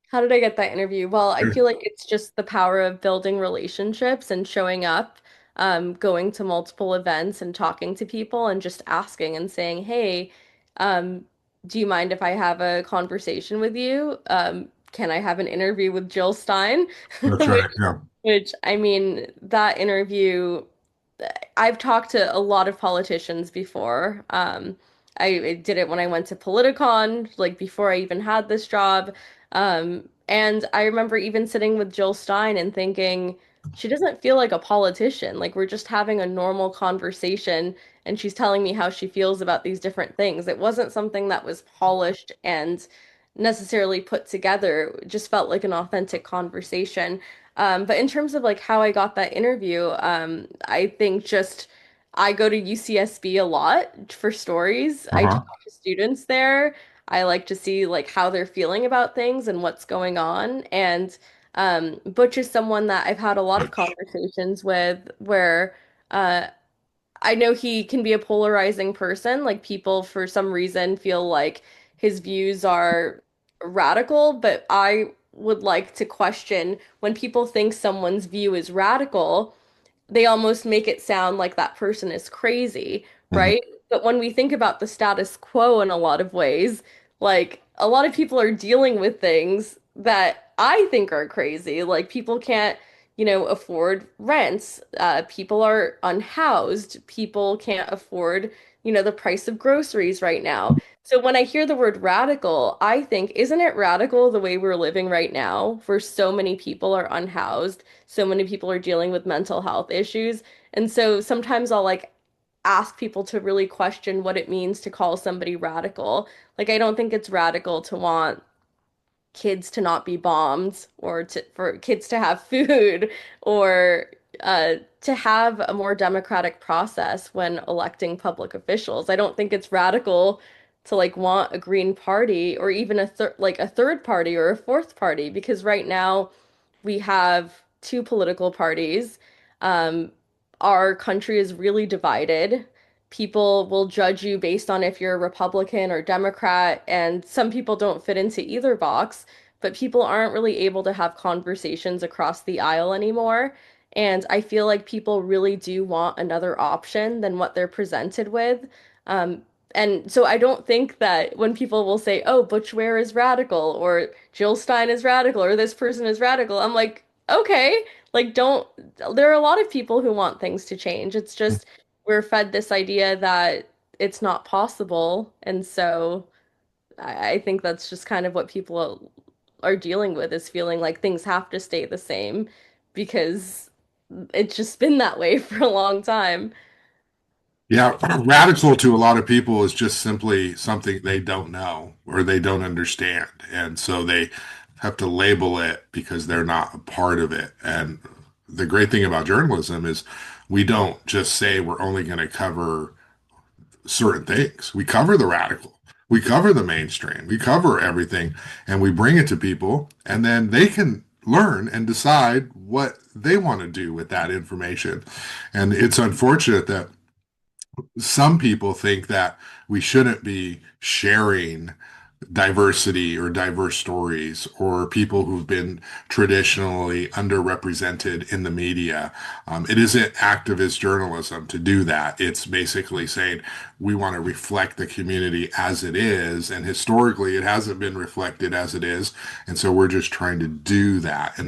How did I get that interview? Well, I feel like it's just the power of building relationships and showing up, going to multiple events and talking to people and just asking and saying, "Hey, um, do you mind if I have a conversation with you? Can I have an interview with Jill Stein?" That's Which, right. Yeah. which I mean, that interview, I've talked to a lot of politicians before. I did it when I went to Politicon, like before I even had this job. And I remember even sitting with Jill Stein and thinking, she doesn't feel like a politician. Like we're just having a normal conversation, and she's telling me how she feels about these different things. It wasn't something that was polished and necessarily put together. It just felt like an authentic conversation. But in terms of like how I got that interview, I think just I go to UCSB a lot for stories. I Uh-huh. talk to students there. I like to see like how they're feeling about things and what's going on. And Butch is someone that I've had a lot of conversations with where uh, I know he can be a polarizing person. Like people for some reason feel like his views are radical, but I would like to question when people think someone's view is radical, they almost make it sound like that person is crazy, Mhm. right? But when we think about the status quo in a lot of ways, like a lot of people are dealing with things that I think are crazy. Like people can't, afford rents. People are unhoused. People can't afford, the price of groceries right now. So when I hear the word radical, I think, isn't it radical the way we're living right now, where so many people are unhoused? So many people are dealing with mental health issues. And so sometimes I'll like ask people to really question what it means to call somebody radical. Like I don't think it's radical to want kids to not be bombed or for kids to have food or to have a more democratic process when electing public officials. I don't think it's radical to like want a green party or even a third party or a fourth party because right now we have two political parties. Um, our country is really divided. People will judge you based on if you're a Republican or Democrat, and some people don't fit into either box. but people aren't really able to have conversations across the aisle anymore. And I feel like people really do want another option than what they're presented with. Um, and so I don't think that when people will say, oh, Butch Ware is radical, or Jill Stein is radical, or this person is radical, I'm like, okay, like, don't, there are a lot of people who want things to change. It's just we're fed this idea that it's not possible. And so I think that's just kind of what people are dealing with is feeling like things have to stay the same because it's just been that way for a long time. Yeah, radical to a lot of people is just simply something they don't know or they don't understand. And so they have to label it because they're not a part of it. And the great thing about journalism is we don't just say we're only going to cover certain things. We cover the radical, we cover the mainstream, we cover everything, and we bring it to people, and then they can learn and decide what they want to do with that information. And it's unfortunate that some people think that we shouldn't be sharing diversity or diverse stories or people who've been traditionally underrepresented in the media. It isn't activist journalism to do that. It's basically saying we want to reflect the community as it is, and historically it hasn't been reflected as it is, and so we're just trying to do that. And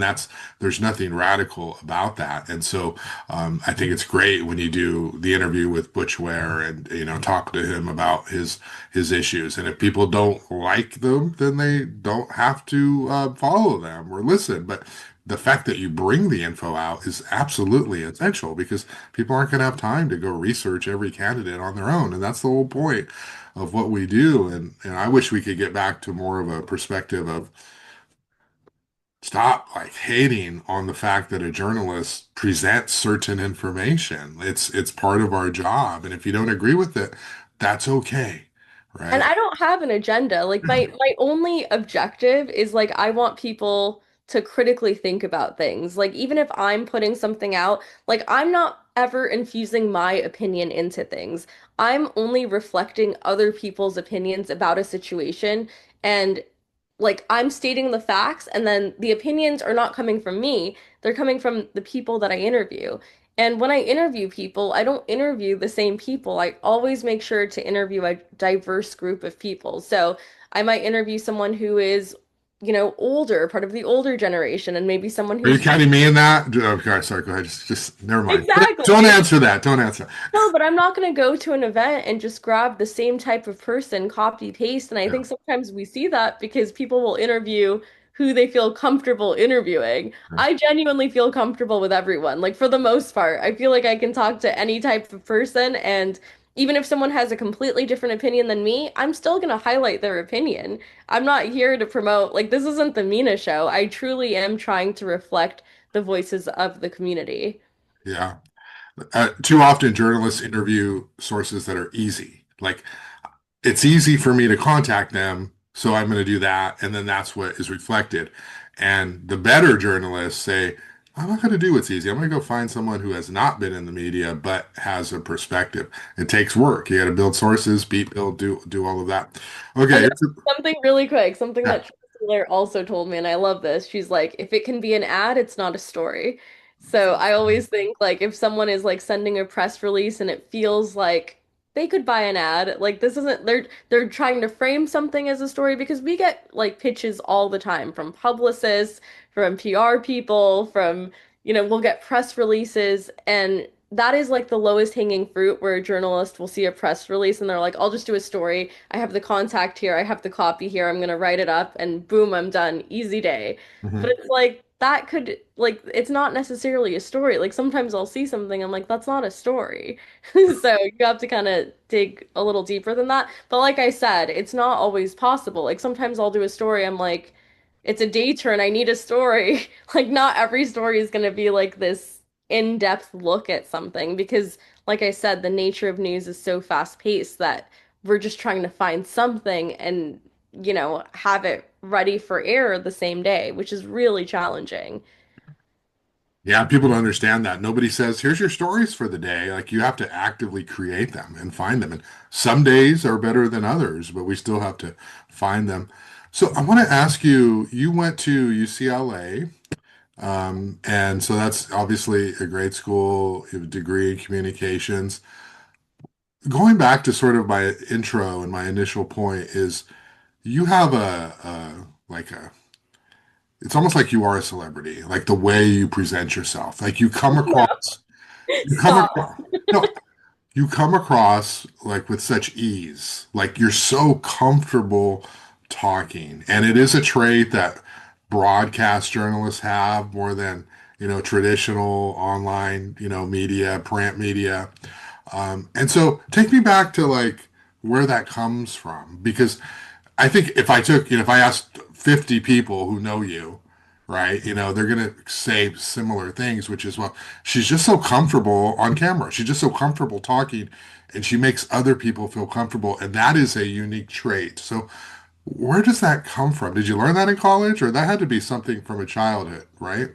there's nothing radical about that. And so I think it's great when you do the interview with Butch Ware and talk to him about his issues. And if people don't like them, then they don't have to follow them or listen. But the fact that you bring the info out is absolutely essential because people aren't going to have time to go research every candidate on their own. And that's the whole point of what we do. And I wish we could get back to more of a perspective of stop like hating on the fact that a journalist presents certain information. It's part of our job. And if you don't agree with it, that's okay. And Right? I don't have an agenda. Like my only objective is like I want people to critically think about things. Like even if I'm putting something out, like I'm not ever infusing my opinion into things. I'm only reflecting other people's opinions about a situation and like I'm stating the facts and then the opinions are not coming from me. They're coming from the people that I interview. And when I interview people, I don't interview the same people. I always make sure to interview a diverse group of people. So I might interview someone who is, older, part of the older generation, and maybe someone Are you who's counting me in that? Okay, sorry, go ahead. Just never mind. Don't exactly. answer that. Don't answer. No, but I'm not going to go to an event and just grab the same type of person, copy paste. And I Yeah, think sometimes we see that because people will interview who they feel comfortable interviewing. yeah. I genuinely feel comfortable with everyone. Like for the most part, I feel like I can talk to any type of person. And even if someone has a completely different opinion than me, I'm still going to highlight their opinion. I'm not here to promote, like, this isn't the Mina show. I truly am trying to reflect the voices of the community. Yeah. Too often journalists interview sources that are easy. Like it's easy for me to contact them, so I'm going to do that, and then that's what is reflected. And the better journalists say, I'm not going to do what's easy. I'm going to go find someone who has not been in the media but has a perspective. It takes work. You got to build sources, beat, build, do all of that. Okay, And here's something really quick, something yeah. that Tracy Blair also told me, and I love this. She's like, if it can be an ad, it's not a story. So I always think like if someone is like sending a press release and it feels like they could buy an ad, like this isn't they're trying to frame something as a story because we get like pitches all the time from publicists, from PR people, from we'll get press releases and that is like the lowest hanging fruit where a journalist will see a press release and they're like, I'll just do a story. I have the contact here, I have the copy here, I'm gonna write it up, and boom, I'm done. Easy day. But Mhm. it's like that could like it's not necessarily a story. Like sometimes I'll see something, I'm like, that's not a story. So you have to kind of dig a little deeper than that. But like I said, it's not always possible. Like sometimes I'll do a story, I'm like, it's a day turn, I need a story. Like not every story is gonna be like this in-depth look at something because, like I said, the nature of news is so fast-paced that we're just trying to find something and, have it ready for air the same day, which is really challenging. Yeah, people don't understand that. Nobody says, here's your stories for the day. Like you have to actively create them and find them. And some days are better than others, but we still have to find them. So I want to ask you, you went to UCLA, and so that's obviously a great school, you have a degree in communications. Going back to sort of my intro and my initial point is you have like a, it's almost like you are a celebrity, like the way you present yourself. Like No, you come stop. across, no, you come across like with such ease. Like you're so comfortable talking. And it is a trait that broadcast journalists have more than, traditional online, media, print media. And so take me back to like where that comes from, because I think if I took, if I asked 50 people who know you, right, they're going to say similar things, which is, well, she's just so comfortable on camera. She's just so comfortable talking and she makes other people feel comfortable. And that is a unique trait. So where does that come from? Did you learn that in college or that had to be something from a childhood, right?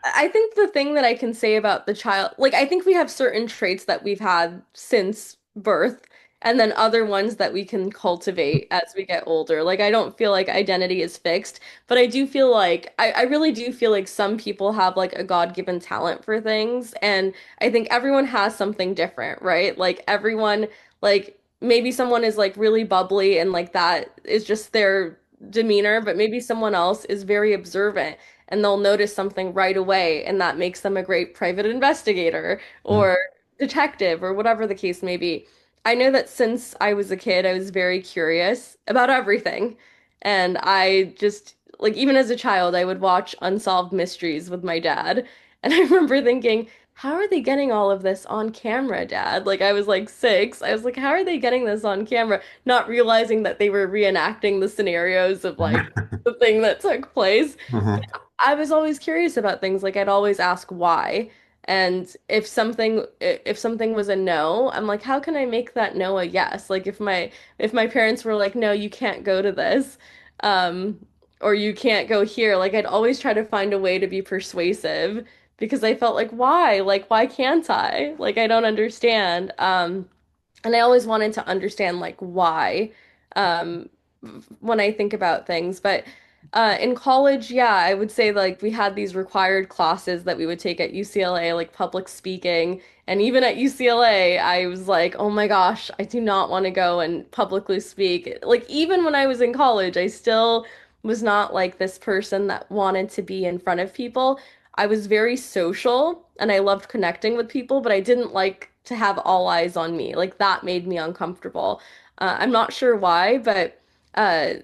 I think the thing that I can say about the child, like I think we have certain traits that we've had since birth, and then other ones that we can cultivate as we get older. Like I don't feel like identity is fixed, but I do feel like I really do feel like some people have like a God-given talent for things, and I think everyone has something different, right? Like everyone, like maybe someone is like really bubbly and like that is just their demeanor, but maybe someone else is very observant and they'll notice something right away, and that makes them a great private investigator Mhm. or detective or whatever the case may be. I know that since I was a kid, I was very curious about everything. And I just, like, even as a child, I would watch Unsolved Mysteries with my dad. And I remember thinking, how are they getting all of this on camera, Dad? Like, I was like 6. I was like, how are they getting this on camera? Not realizing that they were reenacting the scenarios of like the thing that took place. Mhm. I was always curious about things. Like I'd always ask why. And if something was a no, I'm like, how can I make that no a yes? Like if my parents were like, no, you can't go to this, um, or you can't go here, like I'd always try to find a way to be persuasive because I felt like why? Like why can't I? Like I don't understand. And I always wanted to understand like why um, when I think about things. But in college, yeah, I would say like we had these required classes that we would take at UCLA, like public speaking. And even at UCLA, I was like, oh my gosh, I do not want to go and publicly speak. Like even when I was in college, I still was not like this person that wanted to be in front of people. I was very social and I loved connecting with people, but I didn't like to have all eyes on me. Like that made me uncomfortable. I'm not sure why, but uh,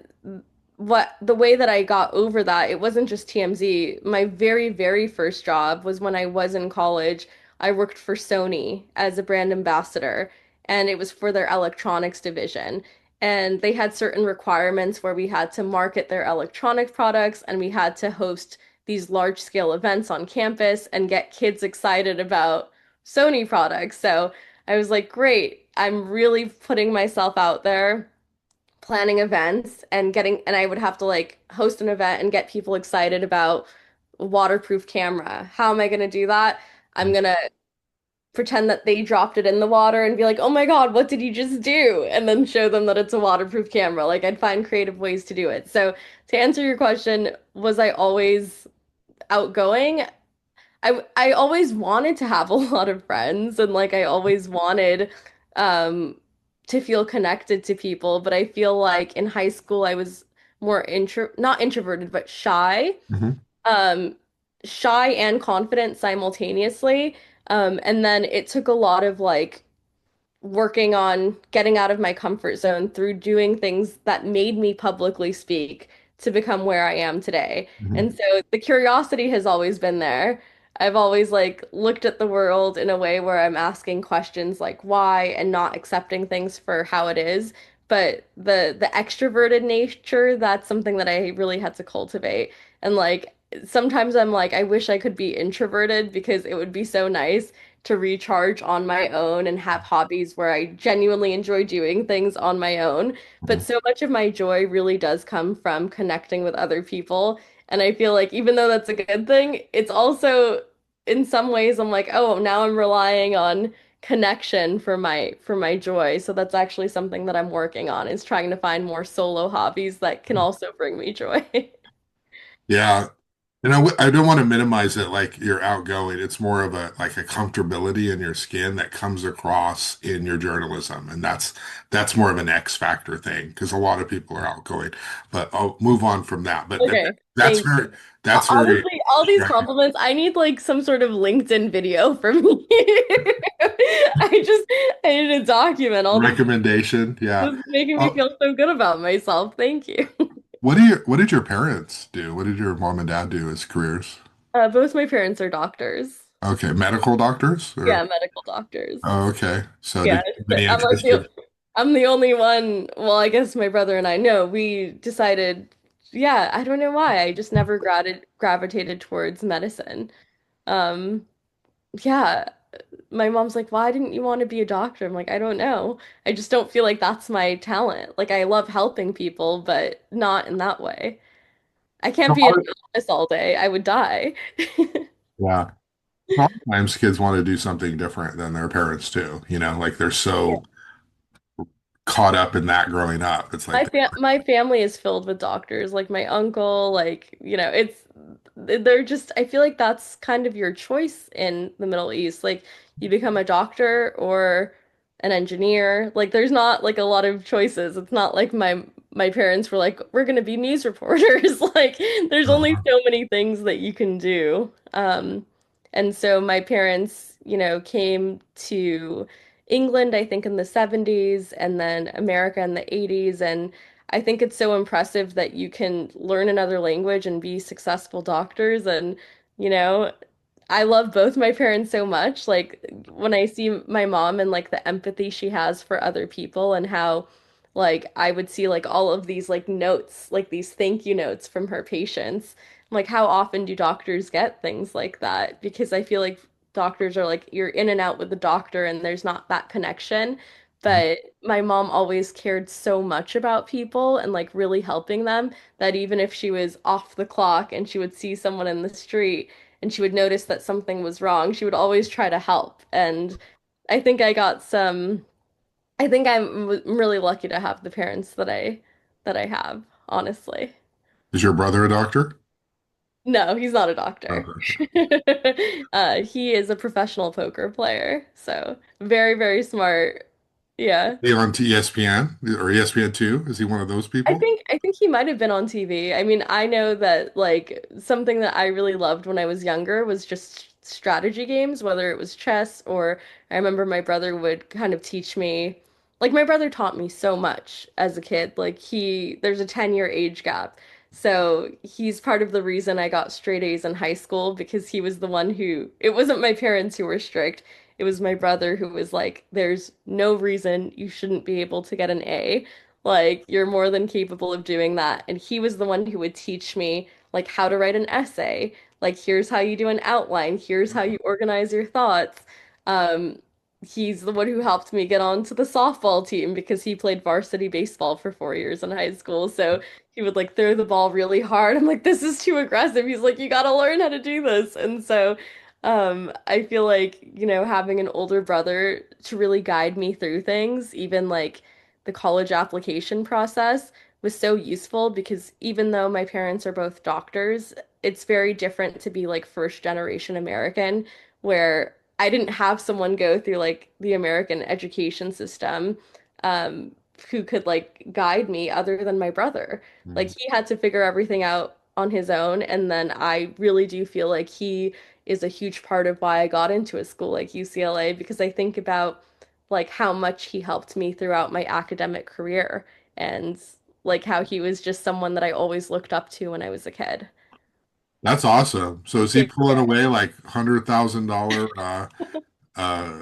what the way that I got over that, it wasn't just TMZ. My very, very first job was when I was in college. I worked for Sony as a brand ambassador, and it was for their electronics division. And they had certain requirements where we had to market their electronic products and we had to host these large scale events on campus and get kids excited about Sony products. So I was like, great, I'm really putting myself out there, planning events and and I would have to like host an event and get people excited about a waterproof camera. How am I going to do that? I'm going to pretend that they dropped it in the water and be like, oh my God, what did you just do? And then show them that it's a waterproof camera. Like I'd find creative ways to do it. So to answer your question, was I always outgoing? I always wanted to have a lot of friends and like I always wanted um to feel connected to people, but I feel like in high school I was more not introverted but shy. Mhm. Um Shy and confident simultaneously. And then it took a lot of like working on getting out of my comfort zone through doing things that made me publicly speak to become where I am today. Mhm. And so the curiosity has always been there. I've always like looked at the world in a way where I'm asking questions like why and not accepting things for how it is. But the extroverted nature, that's something that I really had to cultivate. And like sometimes I'm like, I wish I could be introverted because it would be so nice to recharge on my own and have hobbies where I genuinely enjoy doing things on my own. But Mhm. so much of my joy really does come from connecting with other people. And I feel like even though that's a good thing, it's also in some ways I'm like, oh, now I'm relying on connection for my joy. So that's actually something that I'm working on is trying to find more solo hobbies that can also bring me joy. Yeah. And I don't want to minimize it like you're outgoing. It's more of a like a comfortability in your skin that comes across in your journalism. And that's more of an X factor thing because a lot of people are outgoing. But I'll move on from that. But Okay, that's thank very that's very Honestly, all these striking. compliments, I need like some sort of LinkedIn video for me. I need to document all these. Recommendation. Yeah. This is making me Uh, feel so good about myself. Thank you. what did your parents do? What did your mom and dad do as careers? Both my parents are doctors. Okay, medical doctors Yeah, or medical doctors. oh, okay. So Yeah, did you have so any I'm like interest in I'm the only one. Well, I guess my brother and I know we decided, yeah, I don't know why. I just never gravitated towards medicine. Um, yeah, my mom's like, "Why didn't you want to be a doctor?" I'm like, "I don't know. I just don't feel like that's my talent. Like I love helping people, but not in that way. I can't be in an office all day. I would die." yeah. A lot of times kids want to do something different than their parents do, like they're so caught up in that growing up. It's like, My family is filled with doctors, like my uncle, like, it's they're just I feel like that's kind of your choice in the Middle East. Like you become a doctor or an engineer. Like there's not like a lot of choices. It's not like my parents were like, we're gonna be news reporters. Like there's only uh, so many things that you can do. And so my parents, came to England, I think, in the 70s, and then America in the 80s. And I think it's so impressive that you can learn another language and be successful doctors. And, you know, I love both my parents so much. Like when I see my mom and like the empathy she has for other people and how like I would see like all of these like notes, like these thank you notes from her patients. I'm like, how often do doctors get things like that? Because I feel like doctors are like you're in and out with the doctor and there's not that connection. But my mom always cared so much about people and like really helping them that even if she was off the clock and she would see someone in the street and she would notice that something was wrong, she would always try to help. And I think I think I'm really lucky to have the parents that I have, honestly. is your brother a doctor? No, he's not a doctor. Okay. He is a professional poker player, so very, very smart. Yeah. He on ESPN or ESPN2? Is he one of those people? I think he might have been on TV. I mean, I know that like something that I really loved when I was younger was just strategy games, whether it was chess or I remember my brother would kind of teach me like my brother taught me so much as a kid. Like there's a 10-year age gap. So he's part of the reason I got straight A's in high school because he was the one who it wasn't my parents who were strict. It was my brother who was like, there's no reason you shouldn't be able to get an A. Like, you're more than capable of doing that. And he was the one who would teach me, like, how to write an essay. Like, here's how you do an outline. Here's how you organize your thoughts. Um, he's the one who helped me get onto the softball team because he played varsity baseball for 4 years in high school. So he would, like, throw the ball really hard. I'm like, this is too aggressive. He's like, you gotta learn how to do this. And so, I feel like, having an older brother to really guide me through things, even like, the college application process was so useful because even though my parents are both doctors, it's very different to be like first generation American, where I didn't have someone go through like the American education system, um, who could like guide me other than my brother. Like Mhm. he had to figure everything out on his own, and then I really do feel like he is a huge part of why I got into a school like UCLA because I think about like how much he helped me throughout my academic career and like how he was just someone that I always looked up to when I was a kid. That's awesome. So is he Yeah. pulling away like $100,000 uh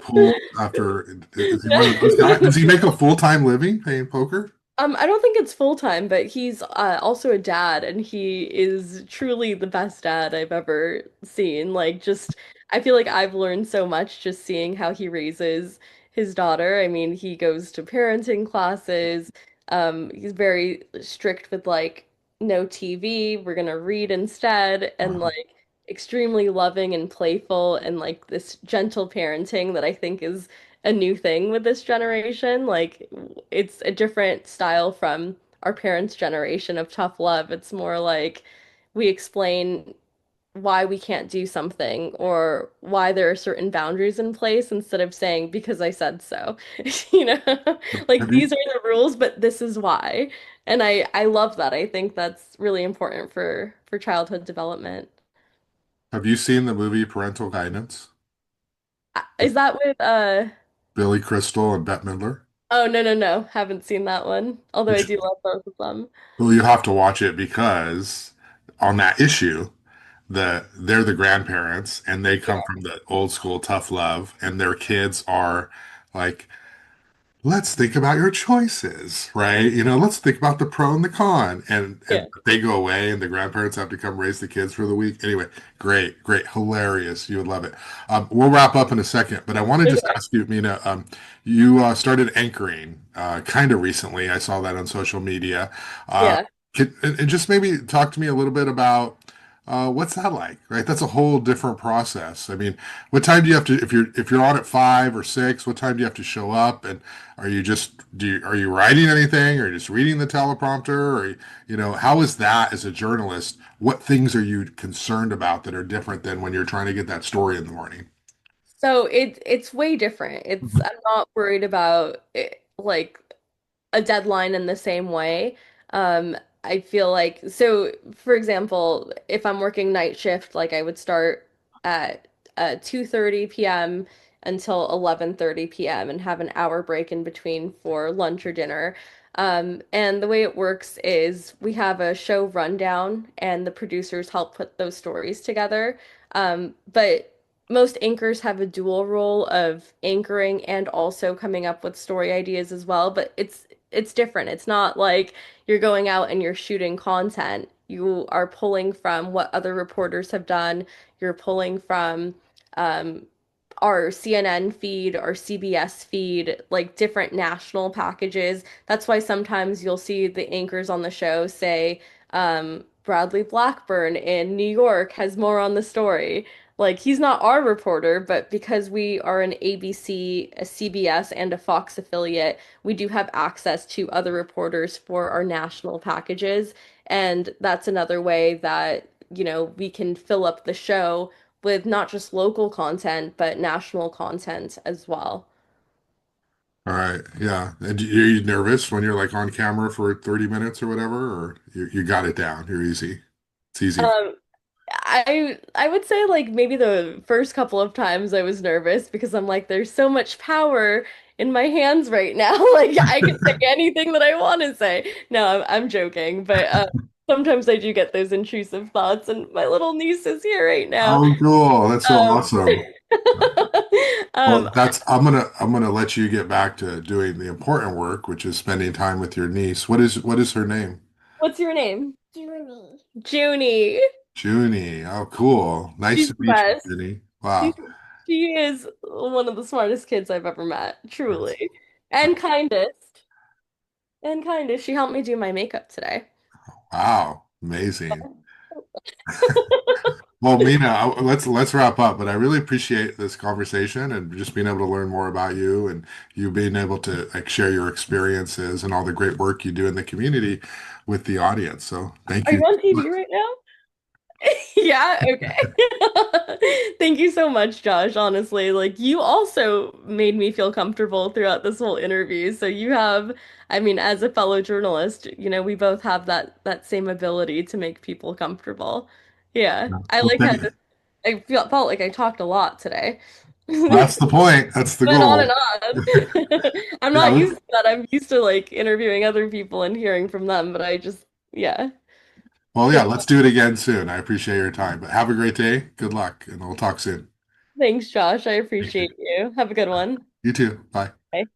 pool after is he one of those guys? Does he make a full-time living playing poker? I don't think it's full time, but he's also a dad, and he is truly the best dad I've ever seen. Like, just I feel like I've learned so much just seeing how he raises his daughter. I mean, he goes to parenting classes. He's very strict with like no TV. We're gonna read instead, and Wow. like extremely loving and playful and like this gentle parenting that I think is a new thing with this generation. Like it's a different style from our parents' generation of tough love. It's more like we explain why we can't do something or why there are certain boundaries in place instead of saying because I said so. You know, like Have you these are the rules, but this is why. And I love that. I think that's really important for childhood development. have you seen the movie Parental Guidance Is with that with Billy Crystal and Bette Midler? oh no, haven't seen that one. Although I do love both of them. Well, you have to watch it because on that issue, they're the grandparents and they come from the old school tough love, and their kids are like, let's think about your choices, right? Let's think about the pro and the con. And Yeah. they go away and the grandparents have to come raise the kids for the week. Anyway, great, great, hilarious. You would love it. We'll wrap up in a second, but I want to just Okay. ask you, Mina, you started anchoring kind of recently. I saw that on social media. Uh, Yeah. and just maybe talk to me a little bit about what's that like, right? That's a whole different process. I mean, what time do you have to, if you're on at 5 or 6, what time do you have to show up? And are you writing anything or just reading the teleprompter or how is that as a journalist? What things are you concerned about that are different than when you're trying to get that story in the morning? So it's way different. It's Mhm. I'm not worried about it, like a deadline in the same way. Um, I feel like, so for example, if I'm working night shift, like I would start at 2:30 p.m. until 11:30 p.m. and have an hour break in between for lunch or dinner. And the way it works is we have a show rundown and the producers help put those stories together. But most anchors have a dual role of anchoring and also coming up with story ideas as well, but it's different. It's not like you're going out and you're shooting content. You are pulling from what other reporters have done. You're pulling from um, our CNN feed, our CBS feed, like different national packages. That's why sometimes you'll see the anchors on the show say, Bradley Blackburn in New York has more on the story. Like he's not our reporter, but because we are an ABC, a CBS, and a Fox affiliate, we do have access to other reporters for our national packages. And that's another way that, we can fill up the show with not just local content, but national content as well. All right. Yeah. And are you nervous when you're like on camera for 30 minutes or whatever, or you got it down? You're easy. It's easy. Um, I would say like maybe the first couple of times I was nervous because I'm like, there's so much power in my hands right now. Like I can say anything that I want to say. No, I'm joking, but sometimes I do get those intrusive thoughts, and my little niece is here right now. Oh, cool. That's so Um, awesome. um, Well, I'm gonna let you get back to doing the important work, which is spending time with your niece. What is her name? what's your name? Junie. Junie. Oh, cool. Nice She's to the meet you, best. Junie. She's, Wow. she is one of the smartest kids I've ever met, That's, truly. And kindest. And kindest. She helped me do my makeup today. wow. Amazing. Well, Mina, let's wrap up, but I really appreciate this conversation and just being able to learn more about you and you being able to like share your experiences and all the great work you do in the community with the audience. So thank Are you you. on TV right now? Yeah, okay. Thank you so much, Josh. Honestly, like you also made me feel comfortable throughout this whole interview. So you have, I mean, as a fellow journalist, we both have that same ability to make people comfortable. Yeah. I Well, like how felt like I talked a lot today. that's the point. That's the Went on and goal. on. I'm Yeah, not used to that. I'm used to like interviewing other people and hearing from them, but I just, yeah. well, yeah, let's do it again soon. I appreciate your time, but have a great day. Good luck, and we'll talk soon. Thanks, Josh. I Thank you. appreciate you. Have a good one. You too. Bye. Bye.